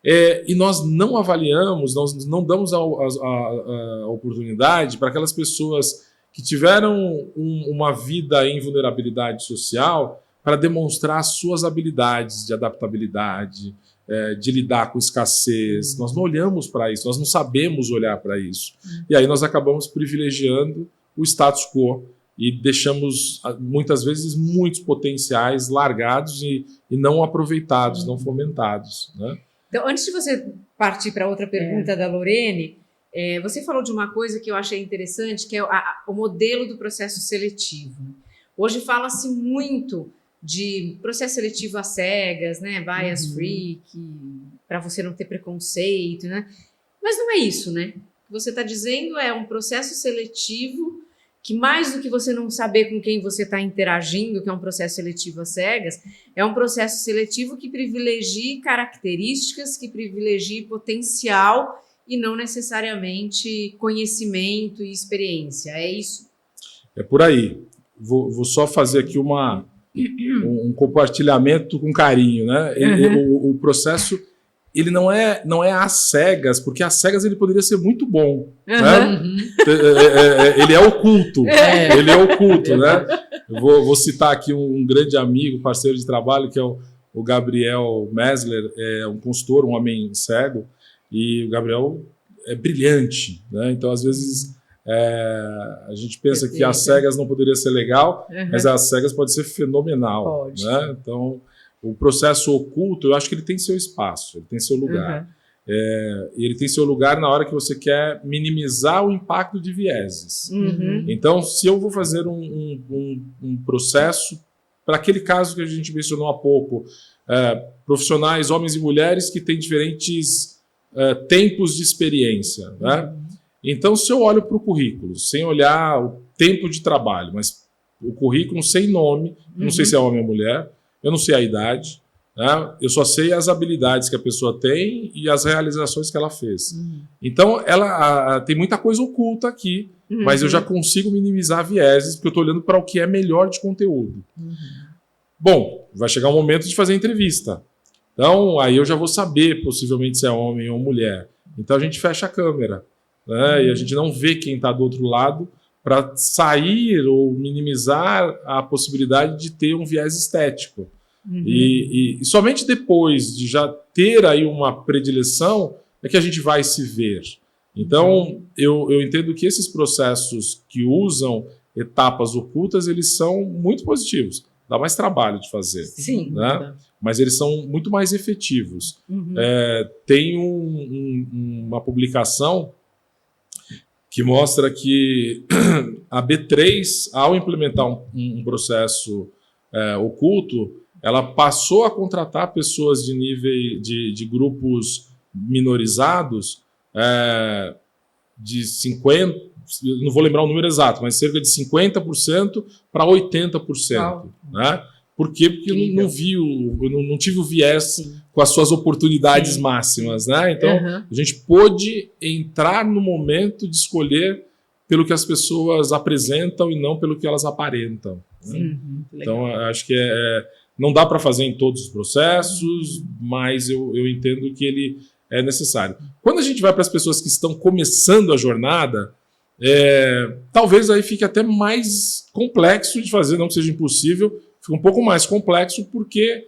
E nós não avaliamos, nós não damos a oportunidade para aquelas pessoas que tiveram uma vida em vulnerabilidade social para demonstrar suas habilidades de adaptabilidade, de lidar com escassez. Nós não olhamos para isso, nós não sabemos olhar para isso. E aí nós acabamos privilegiando o status quo e deixamos, muitas vezes, muitos potenciais largados e não aproveitados, não fomentados, né? Então, antes de você partir para outra pergunta da Lorene, você falou de uma coisa que eu achei interessante, que é o modelo do processo seletivo. Hoje fala-se muito de processo seletivo às cegas, né? Bias free, para você não ter preconceito, né? Mas não é isso, né? O que você está dizendo é um processo seletivo que, mais do que você não saber com quem você está interagindo, que é um processo seletivo às cegas, é um processo seletivo que privilegie características, que privilegie potencial e não necessariamente conhecimento e experiência. É isso? É por aí. Vou só fazer aqui um compartilhamento com carinho, né? O processo ele não é às cegas, porque às cegas ele poderia ser muito bom, né? Ele é oculto, ele é oculto, né? Eu vou citar aqui um grande amigo, parceiro de trabalho, que é o Gabriel Mesler, um consultor, um homem cego, e o Gabriel é brilhante, né? Então, às vezes, A gente pensa que as cegas não poderia ser legal, mas as cegas pode ser fenomenal. Pode. Né? Então, o processo oculto, eu acho que ele tem seu espaço, ele tem seu lugar. E ele tem seu lugar na hora que você quer minimizar o impacto de vieses. Então, se eu vou fazer um processo, para aquele caso que a gente mencionou há pouco, profissionais, homens e mulheres que têm diferentes tempos de experiência, né? Então, se eu olho para o currículo, sem olhar o tempo de trabalho, mas o currículo sem nome, não sei se é homem ou mulher, eu não sei a idade, né? Eu só sei as habilidades que a pessoa tem e as realizações que ela fez. Então, ela tem muita coisa oculta aqui, mas eu já consigo minimizar vieses, porque eu estou olhando para o que é melhor de conteúdo. Bom, vai chegar o momento de fazer a entrevista. Então, aí eu já vou saber, possivelmente, se é homem ou mulher. Então, a gente fecha a câmera, né? E a gente não vê quem está do outro lado para sair ou minimizar a possibilidade de ter um viés estético. E somente depois de já ter aí uma predileção é que a gente vai se ver. Então, eu entendo que esses processos que usam etapas ocultas, eles são muito positivos. Dá mais trabalho de fazer. Sim. Né? Mas eles são muito mais efetivos. Tem uma publicação que mostra que a B3, ao implementar um processo oculto, ela passou a contratar pessoas de nível de grupos minorizados de 50%, não vou lembrar o número exato, mas cerca de 50% para 80%. Né? Por quê? Porque eu não tive o viés com as suas oportunidades máximas. Né? Então, a gente pôde entrar no momento de escolher pelo que as pessoas apresentam e não pelo que elas aparentam. Né? Então, acho que não dá para fazer em todos os processos, mas eu entendo que ele é necessário. Quando a gente vai para as pessoas que estão começando a jornada, talvez aí fique até mais complexo de fazer, não que seja impossível, fica um pouco mais complexo porque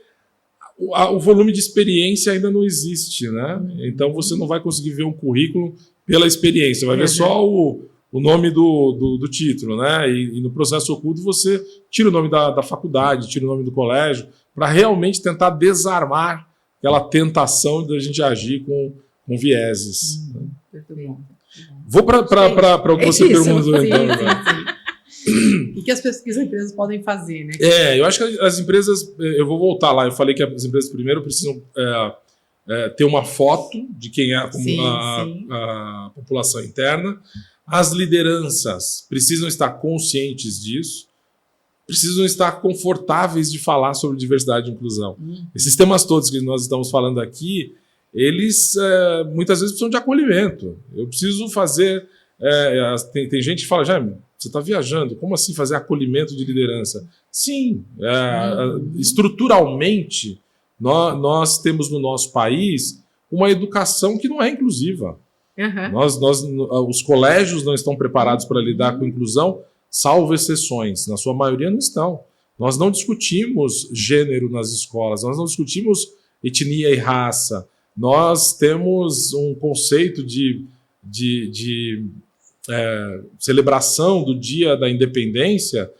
o volume de experiência ainda não existe, né? Então você não vai conseguir ver um currículo pela experiência, vai ver só o nome do título, né? E no processo oculto você tira o nome da faculdade, tira o nome do colégio, para realmente tentar desarmar aquela tentação de a gente agir com vieses. Muito bom. Vou para o que você perguntou. O que as empresas podem fazer, né? Eu acho que as empresas... Eu vou voltar lá. Eu falei que as empresas primeiro precisam ter uma foto de quem é a população interna. As lideranças precisam estar conscientes disso. Precisam estar confortáveis de falar sobre diversidade e inclusão. Esses temas todos que nós estamos falando aqui, eles muitas vezes precisam de acolhimento. Eu preciso fazer... tem gente que fala, Jaime, você está viajando, como assim fazer acolhimento de liderança? Sim, estruturalmente, nós temos no nosso país uma educação que não é inclusiva. Os colégios não estão preparados para lidar com inclusão, salvo exceções. Na sua maioria não estão. Nós não discutimos gênero nas escolas, nós não discutimos etnia e raça. Nós temos um conceito de celebração do Dia da Independência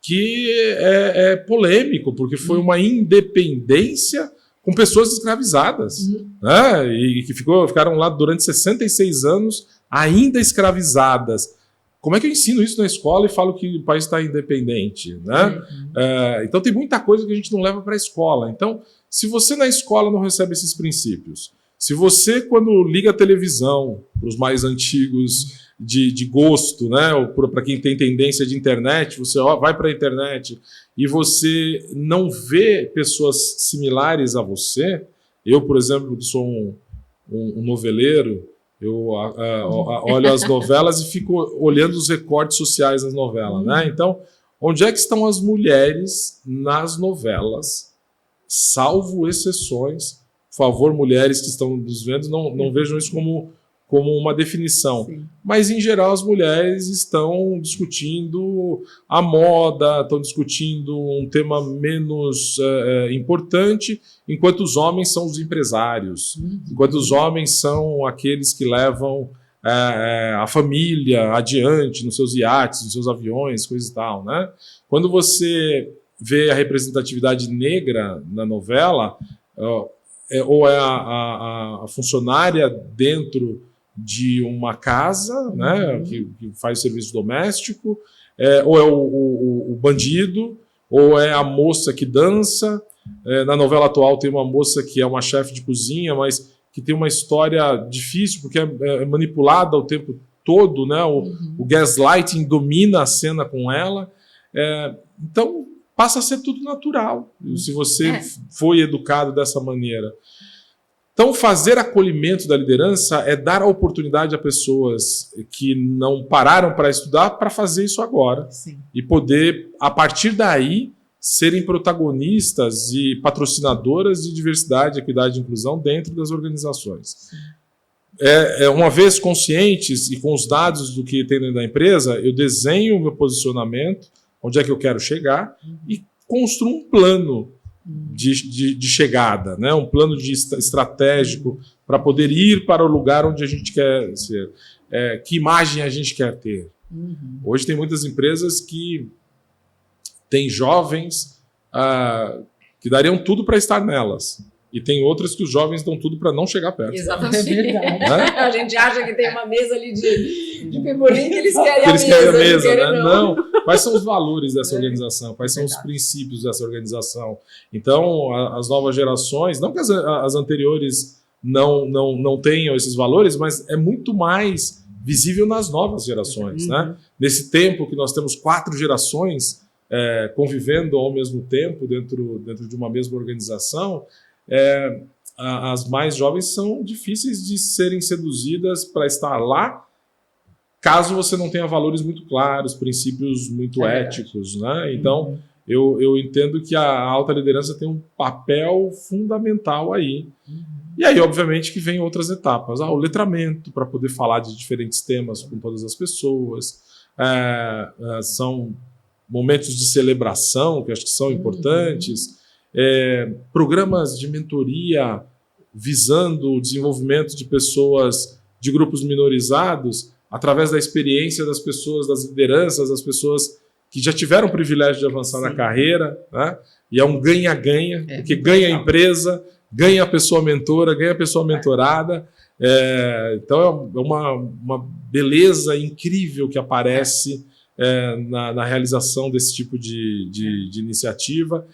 que é polêmico, porque foi uma independência com pessoas escravizadas, né? E que ficaram lá durante 66 anos ainda escravizadas. Como é que eu ensino isso na escola e falo que o país está independente? Né? Então tem muita coisa que a gente não leva para a escola. Então, se você na escola não recebe esses princípios, se você, quando liga a televisão, para os mais antigos de gosto, né? Ou para quem tem tendência de internet, você vai para a internet e você não vê pessoas similares a você. Eu, por exemplo, sou um noveleiro, eu olho as novelas e fico olhando os recortes sociais das novelas. Né? Então, onde é que estão as mulheres nas novelas? Salvo exceções. Por favor, mulheres que estão nos vendo, não vejam isso como uma definição. Sim. Mas, em geral, as mulheres estão discutindo a moda, estão discutindo um tema menos importante, enquanto os homens são os empresários, enquanto os homens são aqueles que levam a família adiante, nos seus iates, nos seus aviões, coisa e tal, né? Quando você vê a representatividade negra na novela, ou é a funcionária dentro de uma casa, né, que faz serviço doméstico, ou é o bandido, ou é a moça que dança. Na novela atual tem uma moça que é uma chefe de cozinha, mas que tem uma história difícil, porque é manipulada o tempo todo, né? O gaslighting domina a cena com ela. Então, passa a ser tudo natural, se você foi educado dessa maneira. Então, fazer acolhimento da liderança é dar a oportunidade a pessoas que não pararam para estudar para fazer isso agora. Sim. E poder, a partir daí, serem protagonistas e patrocinadoras de diversidade, equidade e inclusão dentro das organizações. Uma vez conscientes e com os dados do que tem dentro da empresa, eu desenho o meu posicionamento, onde é que eu quero chegar, e construo um plano de chegada, né? Um plano estratégico para poder ir para o lugar onde a gente quer ser. Que imagem a gente quer ter? Hoje tem muitas empresas que têm jovens que dariam tudo para estar nelas. E tem outras que os jovens dão tudo para não chegar perto. Exatamente. Né? A gente acha que tem uma mesa ali de pebolim que eles querem a mesa. Né? Não. Quais são os valores dessa organização? Quais são os princípios dessa organização? Então, as novas gerações, não que as anteriores não tenham esses valores, mas é muito mais visível nas novas gerações. Né? Nesse tempo que nós temos 4 gerações convivendo ao mesmo tempo dentro de uma mesma organização, as mais jovens são difíceis de serem seduzidas para estar lá, caso você não tenha valores muito claros, princípios muito éticos. Né? Então, eu entendo que a alta liderança tem um papel fundamental aí. E aí, obviamente, que vem outras etapas. O letramento, para poder falar de diferentes temas com todas as pessoas. São momentos de celebração, que acho que são importantes. Programas de mentoria visando o desenvolvimento de pessoas de grupos minorizados através da experiência das pessoas, das lideranças, das pessoas que já tiveram o privilégio de avançar na carreira, né? E é um ganha-ganha, porque ganha a empresa, ganha a pessoa mentora, ganha a pessoa mentorada. Então é uma beleza incrível que aparece na realização desse tipo de iniciativa.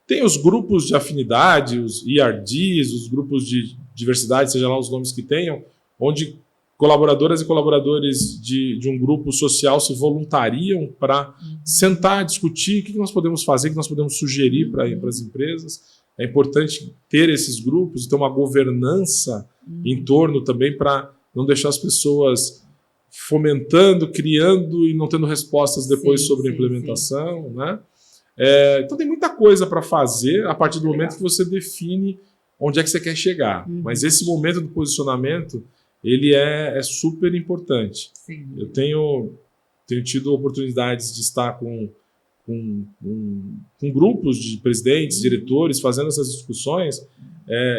Tem os grupos de afinidade, os ERDs, os grupos de diversidade, seja lá os nomes que tenham, onde colaboradoras e colaboradores de um grupo social se voluntariam para sentar, discutir o que nós podemos fazer, o que nós podemos sugerir para as empresas. É importante ter esses grupos e ter uma governança em torno também para não deixar as pessoas fomentando, criando e não tendo respostas depois sobre a implementação, né? Então tem muita coisa para fazer a partir do momento que você define onde é que você quer chegar. Mas esse momento do posicionamento, ele é super importante. Sim. Eu tenho tido oportunidades de estar com grupos de presidentes, diretores, fazendo essas discussões,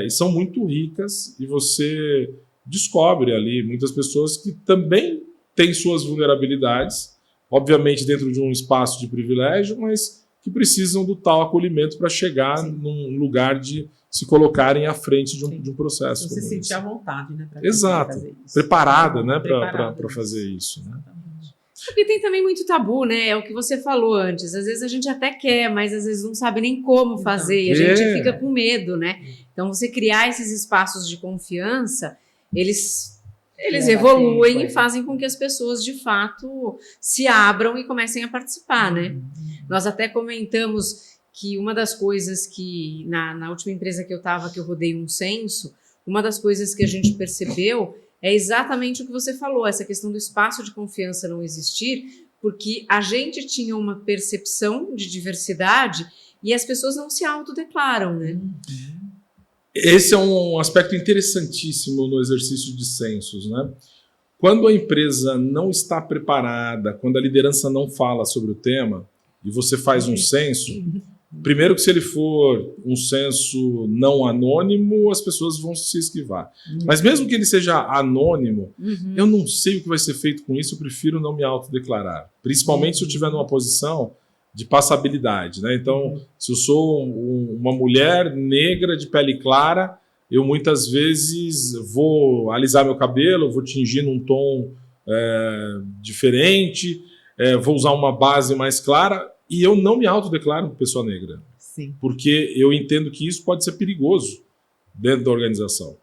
e são muito ricas, e você descobre ali muitas pessoas que também têm suas vulnerabilidades, obviamente dentro de um espaço de privilégio, mas que precisam do tal acolhimento para chegar num lugar de se colocarem à frente de um processo. Você se sentir à vontade, né? Exato. Fazer isso. Preparada, né, para fazer isso. Né? Porque tem também muito tabu, né? É o que você falou antes. Às vezes a gente até quer, mas às vezes não sabe nem como fazer. E a gente fica com medo, né? Então, você criar esses espaços de confiança, eles evoluem e fazem com que as pessoas, de fato, se abram e comecem a participar, né? Nós até comentamos que uma das coisas que, na última empresa que eu estava, que eu rodei um censo, uma das coisas que a gente percebeu é exatamente o que você falou, essa questão do espaço de confiança não existir, porque a gente tinha uma percepção de diversidade e as pessoas não se autodeclaram, né? Esse é um aspecto interessantíssimo no exercício de censos, né? Quando a empresa não está preparada, quando a liderança não fala sobre o tema, e você faz um censo, Primeiro que se ele for um censo não anônimo, as pessoas vão se esquivar. Mas mesmo que ele seja anônimo, eu não sei o que vai ser feito com isso, eu prefiro não me autodeclarar. Principalmente se eu estiver numa posição de passabilidade, né? Então, se eu sou uma mulher negra de pele clara, eu muitas vezes vou alisar meu cabelo, vou tingir num tom diferente, vou usar uma base mais clara, e eu não me autodeclaro pessoa negra. Sim. Porque eu entendo que isso pode ser perigoso dentro da organização.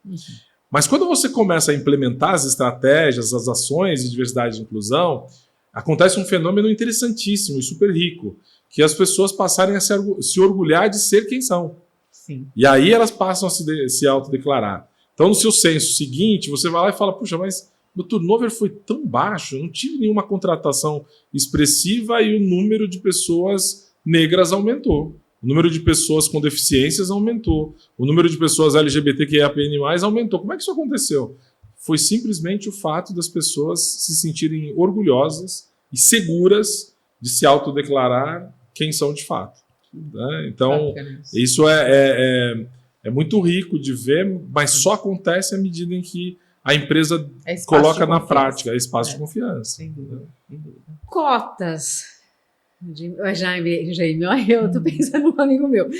Mas quando você começa a implementar as estratégias, as ações de diversidade e inclusão, acontece um fenômeno interessantíssimo e super rico, que as pessoas passarem a se orgulhar de ser quem são. Sim. E aí elas passam a se autodeclarar. Então, no seu censo seguinte, você vai lá e fala, puxa, mas meu turnover foi tão baixo, eu não tive nenhuma contratação expressiva e o número de pessoas negras aumentou. O número de pessoas com deficiências aumentou. O número de pessoas LGBTQIAPN+, aumentou. Como é que isso aconteceu? Foi simplesmente o fato das pessoas se sentirem orgulhosas e seguras de se autodeclarar quem são de fato. Né? Então, isso é muito rico de ver, mas só acontece à medida em que a empresa coloca na prática espaço de confiança. Sem dúvida, sem dúvida. Cotas. Jaime, olha, eu estou pensando num amigo meu.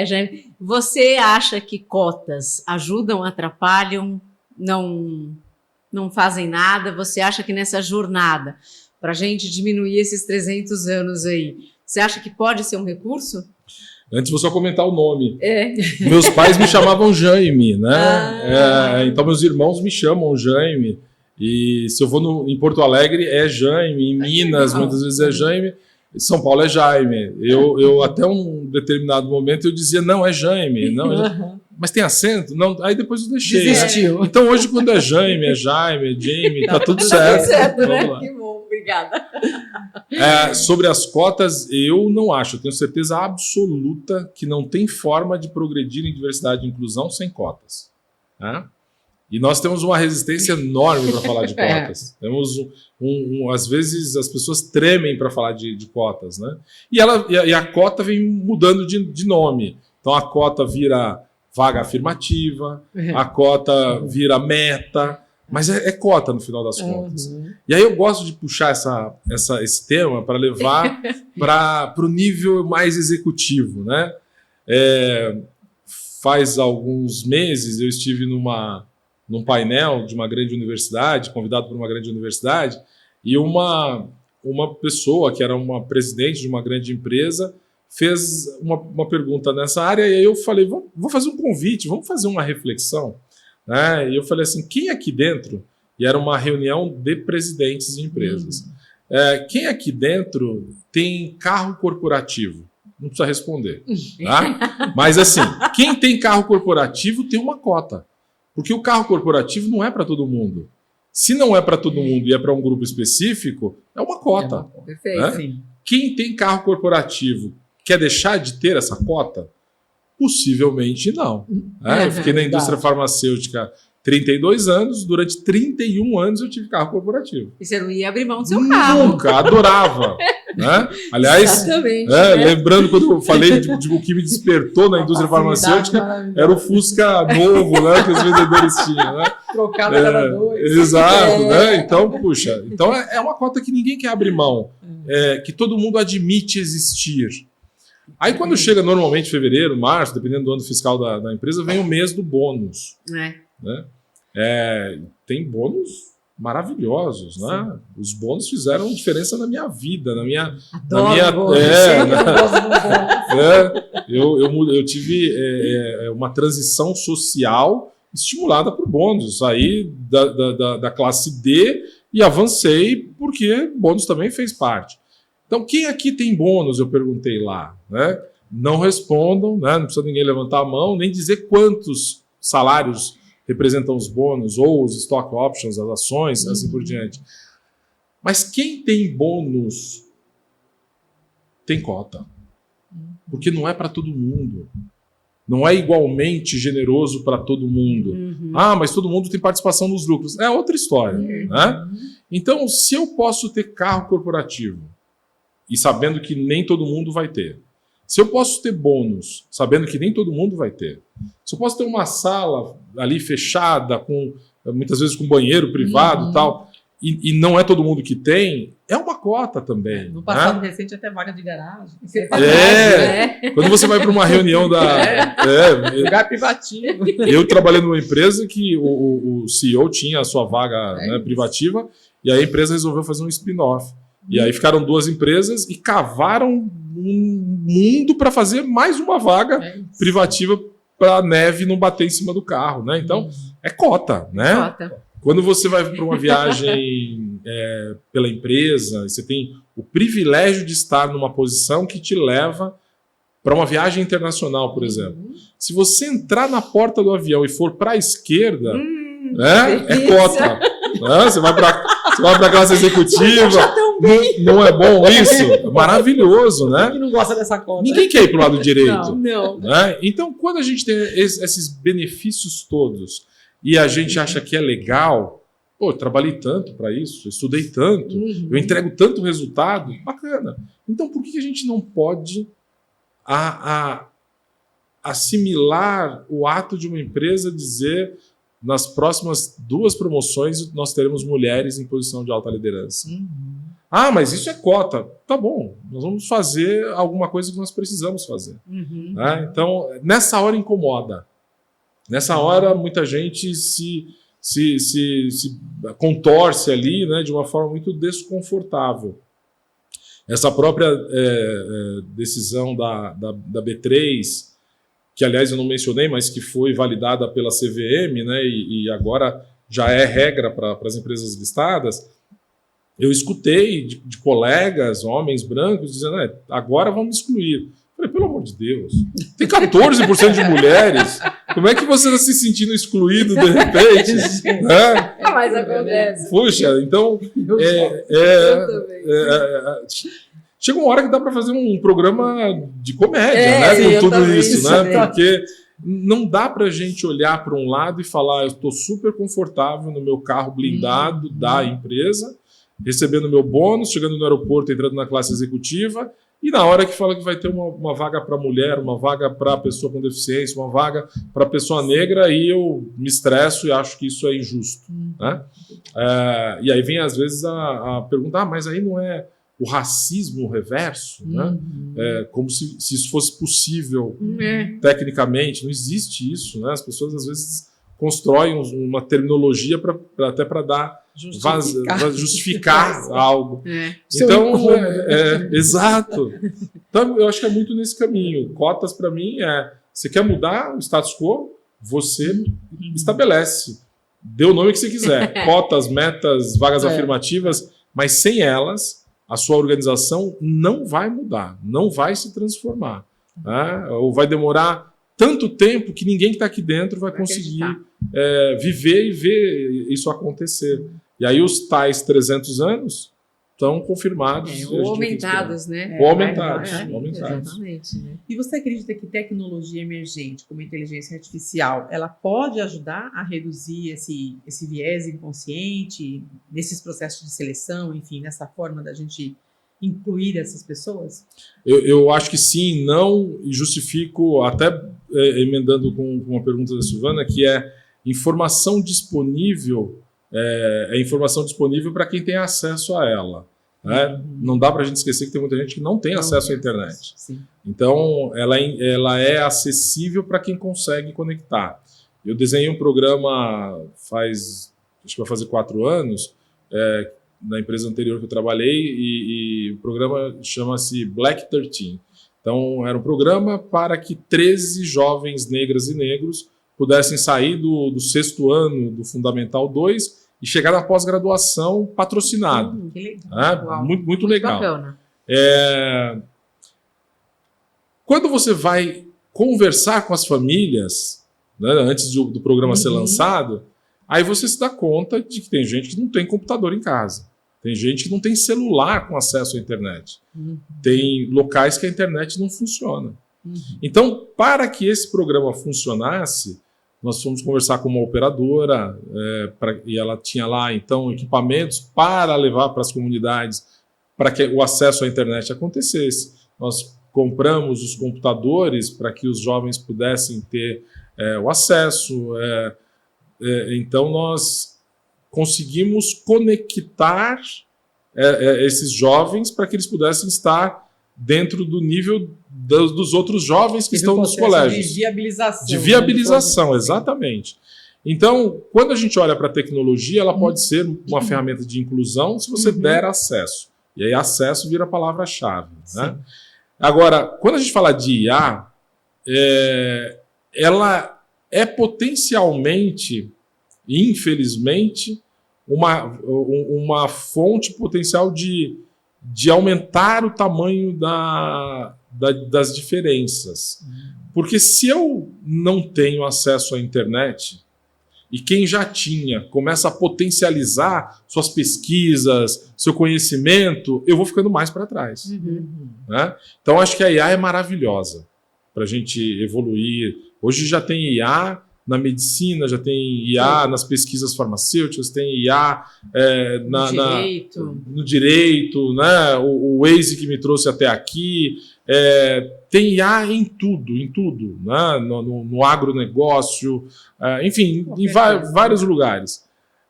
Jaime, você acha que cotas ajudam, atrapalham, não fazem nada? Você acha que nessa jornada, para a gente diminuir esses 300 anos aí, você acha que pode ser um recurso? Antes vou só comentar o nome. Meus pais me chamavam Jaime, né? Então meus irmãos me chamam Jaime. E se eu vou em Porto Alegre é Jaime, em Minas muitas vezes é Jaime, em São Paulo é Jaime. Eu até um determinado momento eu dizia não, é Jaime, não, mas tem acento? Não, aí depois eu deixei. Desistiu. Né? Então hoje quando é Jaime, é Jaime, é Jamie, tá tudo certo. Tá tudo certo, né? Que bom, obrigada. Sobre as cotas, eu não acho, eu tenho certeza absoluta que não tem forma de progredir em diversidade e inclusão sem cotas. Né? E nós temos uma resistência enorme para falar de cotas. Temos às vezes as pessoas tremem para falar de cotas. Né? E a cota vem mudando de nome. Então a cota vira vaga afirmativa, a cota vira meta, mas é cota no final das contas. E aí eu gosto de puxar esse tema para levar para o nível mais executivo. Né? Faz alguns meses eu estive num painel de uma grande universidade, convidado por uma grande universidade, e uma pessoa que era uma presidente de uma grande empresa fez uma pergunta nessa área, e aí eu falei, vou fazer um convite, vamos fazer uma reflexão. Né? E eu falei assim, quem aqui dentro, e era uma reunião de presidentes de empresas, quem aqui dentro tem carro corporativo? Não precisa responder. Tá? Mas assim, quem tem carro corporativo tem uma cota. Porque o carro corporativo não é para todo mundo. Se não é para todo mundo e é para um grupo específico, é uma cota. Perfeito. Né? Sim. Quem tem carro corporativo quer deixar de ter essa cota? Possivelmente não. Eu fiquei na indústria farmacêutica 32 anos, durante 31 anos eu tive carro corporativo. E você não ia abrir mão do seu carro. Nunca, adorava. Né? Aliás, lembrando quando eu falei de o que me despertou na indústria farmacêutica, era o Fusca novo, né, que os vendedores tinham. Né? Trocado a cada dois. Exato. Né? Então, puxa, então é uma cota que ninguém quer abrir mão, que todo mundo admite existir. Aí quando chega normalmente fevereiro, março, dependendo do ano fiscal da empresa, vem o mês do bônus. Né? Tem bônus maravilhosos, né? Os bônus fizeram diferença na minha vida, eu tive uma transição social estimulada por bônus. Eu saí da classe D e avancei porque bônus também fez parte. Então, quem aqui tem bônus? Eu perguntei lá. Né? Não respondam, né? Não precisa ninguém levantar a mão, nem dizer quantos salários representam os bônus ou os stock options, as ações, assim por diante. Mas quem tem bônus tem cota. Porque não é para todo mundo. Não é igualmente generoso para todo mundo. Mas todo mundo tem participação nos lucros. É outra história. Né? Então, se eu posso ter carro corporativo, e sabendo que nem todo mundo vai ter, Se eu posso ter bônus, sabendo que nem todo mundo vai ter, se eu posso ter uma sala ali fechada, muitas vezes com banheiro privado e tal, e não é todo mundo que tem, é uma cota também. No passado recente, até vaga de garagem. Quando você vai para uma reunião lugar privativo. Eu trabalhei numa empresa que o CEO tinha a sua vaga privativa, e aí a empresa resolveu fazer um spin-off. E aí ficaram 2 empresas e cavaram um mundo para fazer mais uma vaga privativa para a neve não bater em cima do carro, né? Então, é cota, né? Quando você vai para uma viagem pela empresa, você tem o privilégio de estar numa posição que te leva para uma viagem internacional, por exemplo. Se você entrar na porta do avião e for para a esquerda, é cota. Você vai para a classe executiva. Não é bom isso? É maravilhoso, né? Ninguém não gosta dessa cota. Ninguém quer ir para o lado direito. Não. Né? Então, quando a gente tem esses benefícios todos e a gente acha que é legal, eu trabalhei tanto para isso, eu estudei tanto, eu entrego tanto resultado, bacana. Então, por que a gente não pode assimilar o ato de uma empresa dizer nas próximas 2 promoções nós teremos mulheres em posição de alta liderança? Mas isso é cota. Tá bom, nós vamos fazer alguma coisa que nós precisamos fazer. Né? Então, nessa hora incomoda. Nessa hora, muita gente se contorce ali, né, de uma forma muito desconfortável. Essa própria decisão da B3, que, aliás, eu não mencionei, mas que foi validada pela CVM, né, e agora já é regra para as empresas listadas, eu escutei de colegas, homens brancos, dizendo, agora vamos excluir. Eu falei, pelo amor de Deus, tem 14% de mulheres, como é que você está se sentindo excluído de repente? Mas acontece. Puxa, então... chega uma hora que dá para fazer um programa de comédia, né, com tudo isso, né? Porque não dá para a gente olhar para um lado e falar, eu estou super confortável no meu carro blindado da empresa, recebendo meu bônus, chegando no aeroporto, entrando na classe executiva, e na hora que fala que vai ter uma vaga para mulher, uma vaga para pessoa com deficiência, uma vaga para pessoa negra, aí eu me estresso e acho que isso é injusto. Né? E aí vem, às vezes, a pergunta, mas aí não é o racismo reverso? Né? Como se isso fosse possível tecnicamente. Não existe isso. Né? As pessoas, às vezes, constroem uma terminologia até para dar justificar algo. Então, exato. Então, eu acho que é muito nesse caminho. Cotas, para mim, você quer mudar o status quo, você estabelece. Dê o nome que você quiser. Cotas, metas, vagas afirmativas, mas sem elas, a sua organização não vai mudar, não vai se transformar. Né? Ou vai demorar tanto tempo que ninguém que está aqui dentro vai conseguir viver e ver isso acontecer. E aí os tais 300 anos estão confirmados. Ou aumentados, né? Ou aumentados. Exatamente. Né? E você acredita que tecnologia emergente, como a inteligência artificial, ela pode ajudar a reduzir esse viés inconsciente, nesses processos de seleção, enfim, nessa forma da gente incluir essas pessoas? Eu acho que sim, não, e justifico, até emendando com uma pergunta da Silvana, que é informação disponível, informação disponível para quem tem acesso a ela. Né? Não dá para a gente esquecer que tem muita gente que não tem acesso à internet. Sim. Então, ela é acessível para quem consegue conectar. Eu desenhei um programa acho que vai fazer 4 anos, na empresa anterior que eu trabalhei, e o programa chama-se Black 13. Então, era um programa para que 13 jovens negras e negros pudessem sair do 6º ano do Fundamental 2 e chegar na pós-graduação patrocinado. Que legal. Muito legal. Bacana. Quando você vai conversar com as famílias, né, antes do programa ser lançado, aí você se dá conta de que tem gente que não tem computador em casa. Tem gente que não tem celular com acesso à internet. Tem locais que a internet não funciona. Então, para que esse programa funcionasse, nós fomos conversar com uma operadora e ela tinha lá, então, equipamentos para levar para as comunidades para que o acesso à internet acontecesse. Nós compramos os computadores para que os jovens pudessem ter o acesso. Então, nós conseguimos conectar esses jovens para que eles pudessem estar dentro do nível dos outros jovens que estão nos colégios. De viabilização. De viabilização, exatamente. Então, quando a gente olha para a tecnologia, ela pode ser uma ferramenta de inclusão se você der acesso. E aí, acesso vira a palavra-chave. Né? Agora, quando a gente fala de IA, ela é potencialmente, infelizmente, uma fonte potencial de aumentar o tamanho das diferenças. Porque se eu não tenho acesso à internet, e quem já tinha começa a potencializar suas pesquisas, seu conhecimento, eu vou ficando mais para trás. Né? Então, acho que a IA é maravilhosa para a gente evoluir. Hoje já tem IA na medicina, já tem IA nas pesquisas farmacêuticas, tem IA no direito, né? O Waze que me trouxe até aqui. Tem IA em tudo, né? no agronegócio, enfim, em vários lugares.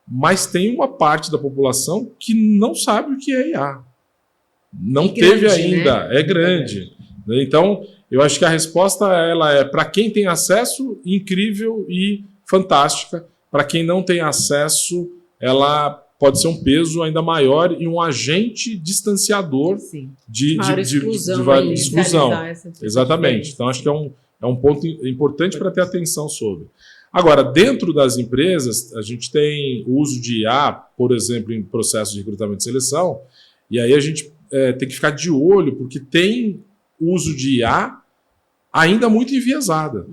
Mas tem uma parte da população que não sabe o que é IA. Não teve ainda, né? É grande. Então, eu acho que a resposta ela é para quem tem acesso, incrível e fantástica. Para quem não tem acesso, ela pode ser um peso ainda maior e um agente distanciador de exclusão. Exatamente. Então, acho que é um ponto importante para ter atenção sobre. Agora, dentro das empresas, a gente tem o uso de IA, por exemplo, em processo de recrutamento e seleção, e aí a gente tem que ficar de olho, porque tem uso de IA ainda muito enviesada.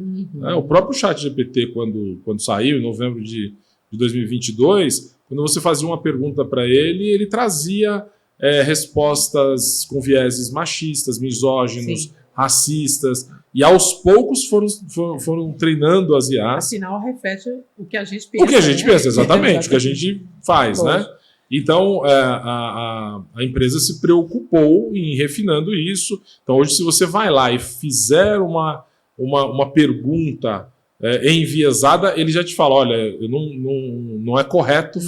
O próprio ChatGPT, quando saiu, em novembro de 2022, quando você fazia uma pergunta para ele, ele trazia respostas com vieses machistas, misóginos, racistas, e aos poucos foram treinando as IAs. Afinal, reflete o que a gente pensa. O que a gente pensa, exatamente, o que a gente faz, né? Então, a empresa se preocupou em refinando isso. Então, hoje, se você vai lá e fizer uma pergunta enviesada, ele já te fala, olha, não é correto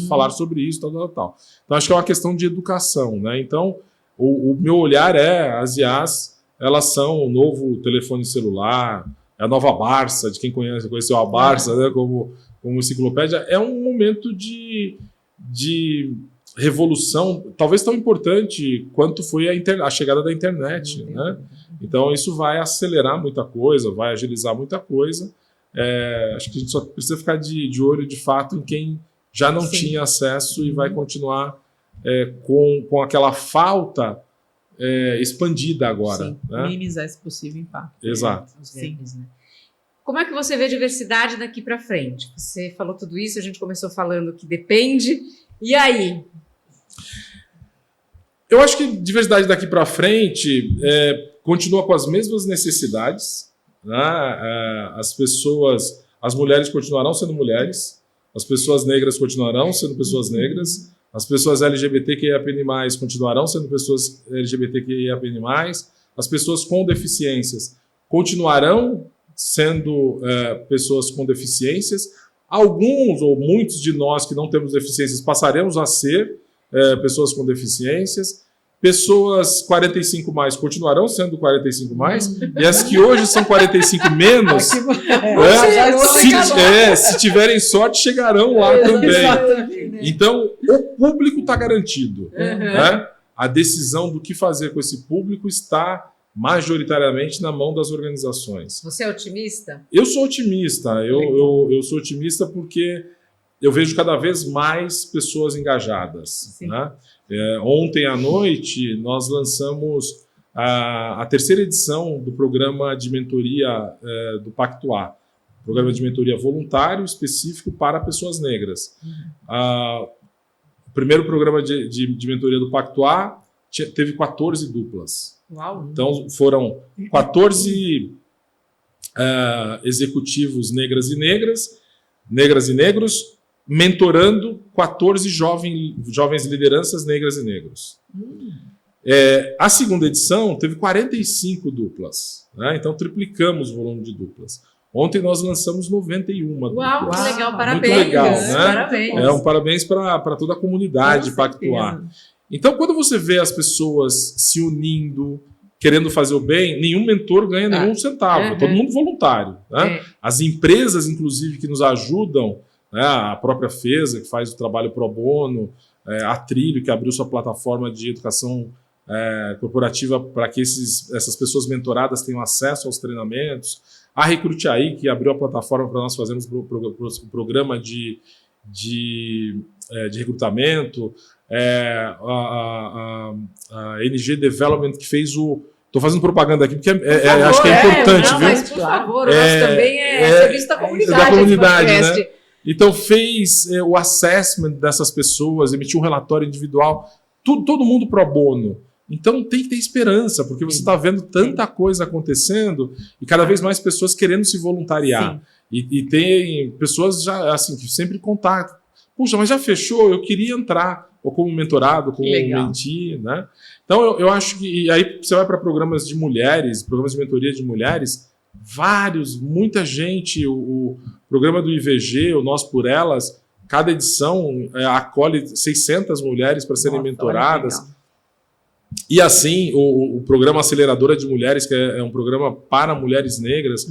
falar sobre isso, tal. Então, acho que é uma questão de educação, né? Então, o meu olhar as IAs, elas são o novo telefone celular, é a nova Barça, de quem conheceu a Barça, né, como enciclopédia. É um momento de revolução, talvez tão importante quanto foi a chegada da internet. Né? Então, isso vai acelerar muita coisa, vai agilizar muita coisa. Acho que a gente só precisa ficar de olho, de fato, em quem já não tinha acesso e vai continuar com aquela falta expandida agora. Sim, né? Minimizar esse possível impacto. Exato. Sim. Como é que você vê a diversidade daqui para frente? Você falou tudo isso, a gente começou falando que depende. E aí? Eu acho que diversidade daqui para frente continua com as mesmas necessidades. Né? As mulheres continuarão sendo mulheres, as pessoas negras continuarão sendo pessoas negras, as pessoas LGBTQIAPN+, continuarão sendo pessoas LGBTQIAPN+, as pessoas com deficiências continuarão sendo pessoas com deficiências. Alguns ou muitos de nós que não temos deficiências passaremos a ser pessoas com deficiências. Pessoas 45+, continuarão sendo 45+, e as que hoje são 45-, se tiverem sorte, chegarão lá também. Exatamente. Então, o público está garantido. Né? A decisão do que fazer com esse público está majoritariamente na mão das organizações. Você é otimista? Eu sou otimista. Eu sou otimista porque eu vejo cada vez mais pessoas engajadas. Né? Ontem à noite, nós lançamos a terceira edição do programa de mentoria do Pactuar, programa de mentoria voluntário específico para pessoas negras. O primeiro programa de mentoria do Pactuar teve 14 duplas. Uau. Então, foram 14 executivos negras e negros, mentorando 14 jovens lideranças negras e negros. A segunda edição teve 45 duplas, né? Então triplicamos o volume de duplas. Ontem nós lançamos 91 duplas. Uau, que legal, parabéns. Muito legal, né? Parabéns. Um parabéns para toda a comunidade Pactuar. Então, quando você vê as pessoas se unindo, querendo fazer o bem, nenhum mentor ganha nenhum centavo, é todo mundo voluntário, né? As empresas, inclusive, que nos ajudam, né? A própria FESA, que faz o trabalho pro bono, a Trilho, que abriu sua plataforma de educação corporativa para que essas pessoas mentoradas tenham acesso aos treinamentos, a Recrute.ai, que abriu a plataforma para nós fazermos o programa de recrutamento, a NG Development, que fez o... Estou fazendo propaganda aqui, porque acho que é importante, viu? Mas, por favor, o nosso também é serviço da comunidade. Da comunidade, né? Então, fez o assessment dessas pessoas, emitiu um relatório individual, todo mundo pro bono. Então, tem que ter esperança, porque você está vendo tanta coisa acontecendo e cada vez mais pessoas querendo se voluntariar. E tem pessoas já assim que sempre contatam. Puxa, mas já fechou, eu queria entrar, ou como mentorado, como mentee, né? Então, eu acho que... E aí você vai para programas de mulheres, programas de mentoria de mulheres, muita gente, o programa do IVG, o Nós por Elas, cada edição acolhe 600 mulheres para serem mentoradas. E assim, o programa Aceleradora de Mulheres, que é um programa para mulheres negras.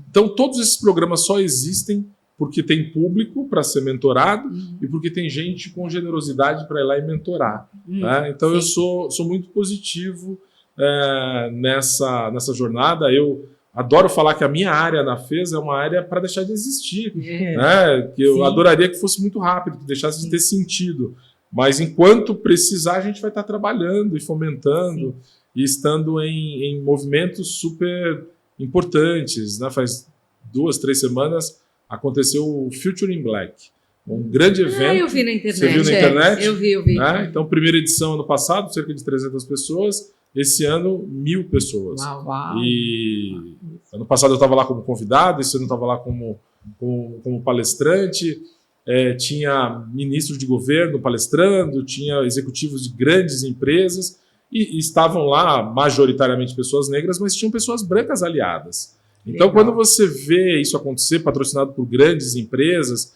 Então, todos esses programas só existem porque tem público para ser mentorado e porque tem gente com generosidade para ir lá e mentorar. Né? Então, eu sou muito positivo nessa jornada. Eu adoro falar que a minha área na FESA é uma área para deixar de existir. Né? Que eu adoraria que fosse muito rápido, que deixasse de ter sentido. Mas enquanto precisar, a gente vai estar trabalhando e fomentando e estando em movimentos super importantes. Né? Faz 2, 3 semanas aconteceu o Future in Black, um grande evento. Eu vi na internet. Você viu na internet? Eu vi. Né? Então, primeira edição ano passado, cerca de 300 pessoas. Esse ano, 1.000 pessoas. Uau. E ano passado eu estava lá como convidado, esse ano eu estava lá como palestrante. Tinha ministros de governo palestrando, tinha executivos de grandes empresas e estavam lá majoritariamente pessoas negras, mas tinham pessoas brancas aliadas. Então, quando você vê isso acontecer, patrocinado por grandes empresas,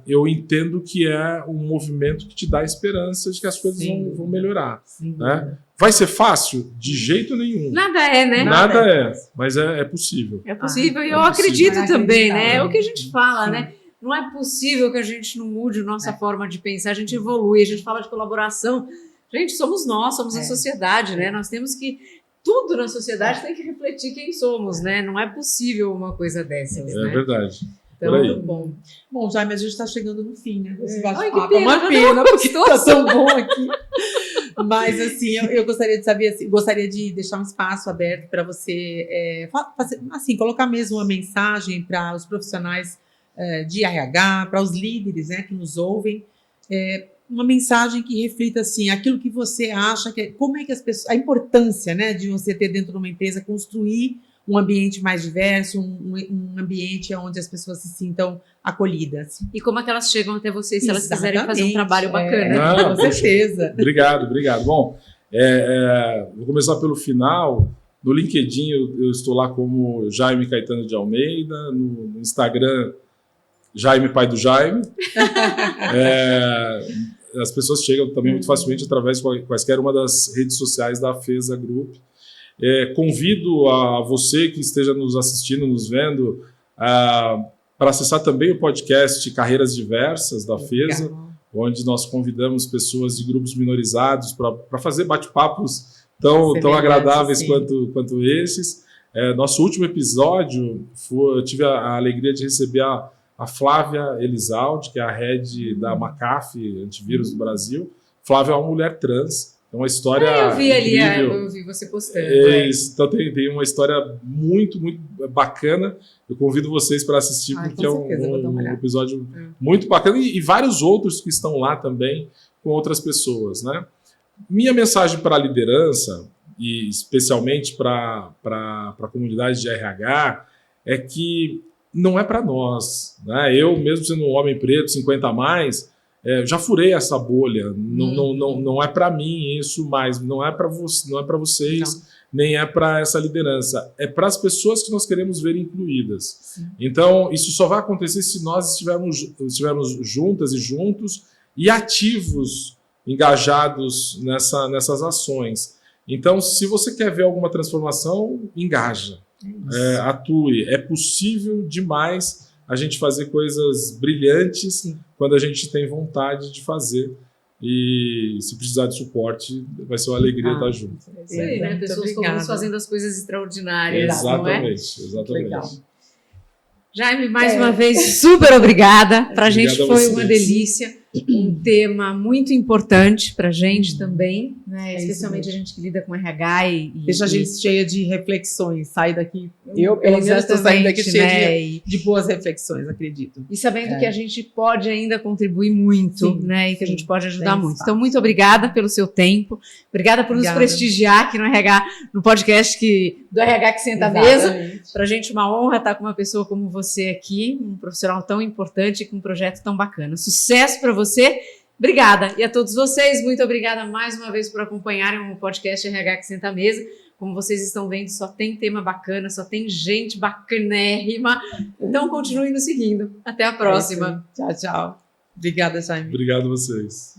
eu entendo que é um movimento que te dá esperança de que as coisas vão melhorar. Né? Vai ser fácil? De jeito nenhum. Nada é, né? Nada é, mas é possível. É possível e eu acredito também, né? É o que a gente fala, né? Não é possível que a gente não mude nossa forma de pensar, a gente evolui, a gente fala de colaboração. Gente, somos nós, somos a sociedade, né? Nós temos que... Tudo na sociedade tem que refletir quem somos, né? Não é possível uma coisa dessas, né? É verdade. Então, muito bom. Bom, Jaime, a gente está chegando no fim, né? Ai, que pena, uma pena, porque está tão bom aqui. Mas, assim, eu gostaria de saber, assim, gostaria de deixar um espaço aberto para você, assim, colocar mesmo uma mensagem para os profissionais de RH, para os líderes, né, que nos ouvem, uma mensagem que reflita assim, aquilo que você acha que como é que as pessoas, a importância, né, de você ter dentro de uma empresa, construir um ambiente mais diverso, um ambiente onde as pessoas se sintam acolhidas. E como é que elas chegam até vocês se elas quiserem fazer um trabalho bacana? Não, com certeza. Obrigado. Bom, vou começar pelo final. No LinkedIn eu estou lá como Jaime Caetano de Almeida, no Instagram Jaime Pai do Jaime. As pessoas chegam também muito facilmente através de quaisquer uma das redes sociais da FESA Group. Convido a você que esteja nos assistindo, nos vendo, para acessar também o podcast Carreiras Diversas da FESA, onde nós convidamos pessoas de grupos minorizados para fazer bate-papos tão agradáveis quanto esses. Nosso último episódio, eu tive a alegria de receber a Flávia Elizalde, que é a head da McAfee Antivírus do Brasil. Flávia é uma mulher trans. É uma história eu vi incrível. Ali, eu vi você postando. Então tem uma história muito, muito bacana. Eu convido vocês para assistir, porque é um episódio muito bacana e vários outros que estão lá também com outras pessoas. Né? Minha mensagem para a liderança, e especialmente para a comunidade de RH, é que não é para nós. Né? Eu, mesmo sendo um homem preto, 50 a mais, já furei essa bolha, não é para mim isso mais, não é para vocês, nem é para essa liderança, é para as pessoas que nós queremos ver incluídas. Sim. Então, isso só vai acontecer se nós estivermos juntas e juntos e ativos, engajados nessas ações. Então, se você quer ver alguma transformação, engaja, atue. É possível demais a gente fazer coisas brilhantes quando a gente tem vontade de fazer. E se precisar de suporte, vai ser uma alegria estar junto. Isso aí, né? Pessoas comuns fazendo as coisas extraordinárias. Exatamente, não é? exatamente. Legal. Jaime, mais uma vez, super obrigada. Para a gente foi uma vocês. delícia. Um tema muito importante para a gente também, né? Especialmente a gente que lida com RH deixa a gente cheia de reflexões. Sai daqui, eu pelo menos estou saindo daqui cheia de boas reflexões, acredito. E sabendo que a gente pode ainda contribuir muito, né? E que a gente pode ajudar muito. Espaço. Então, muito obrigada pelo seu tempo. Obrigada por nos prestigiar aqui no RH, no podcast do RH que senta à mesa. Para a gente uma honra estar com uma pessoa como você aqui, um profissional tão importante com um projeto tão bacana. Sucesso para você. Obrigada. E a todos vocês, muito obrigada mais uma vez por acompanharem o podcast RH que senta à mesa. Como vocês estão vendo, só tem tema bacana, só tem gente bacanérrima. Então, continuem nos seguindo. Até a próxima. Tchau, tchau. Obrigada, Jaime. Obrigado a vocês.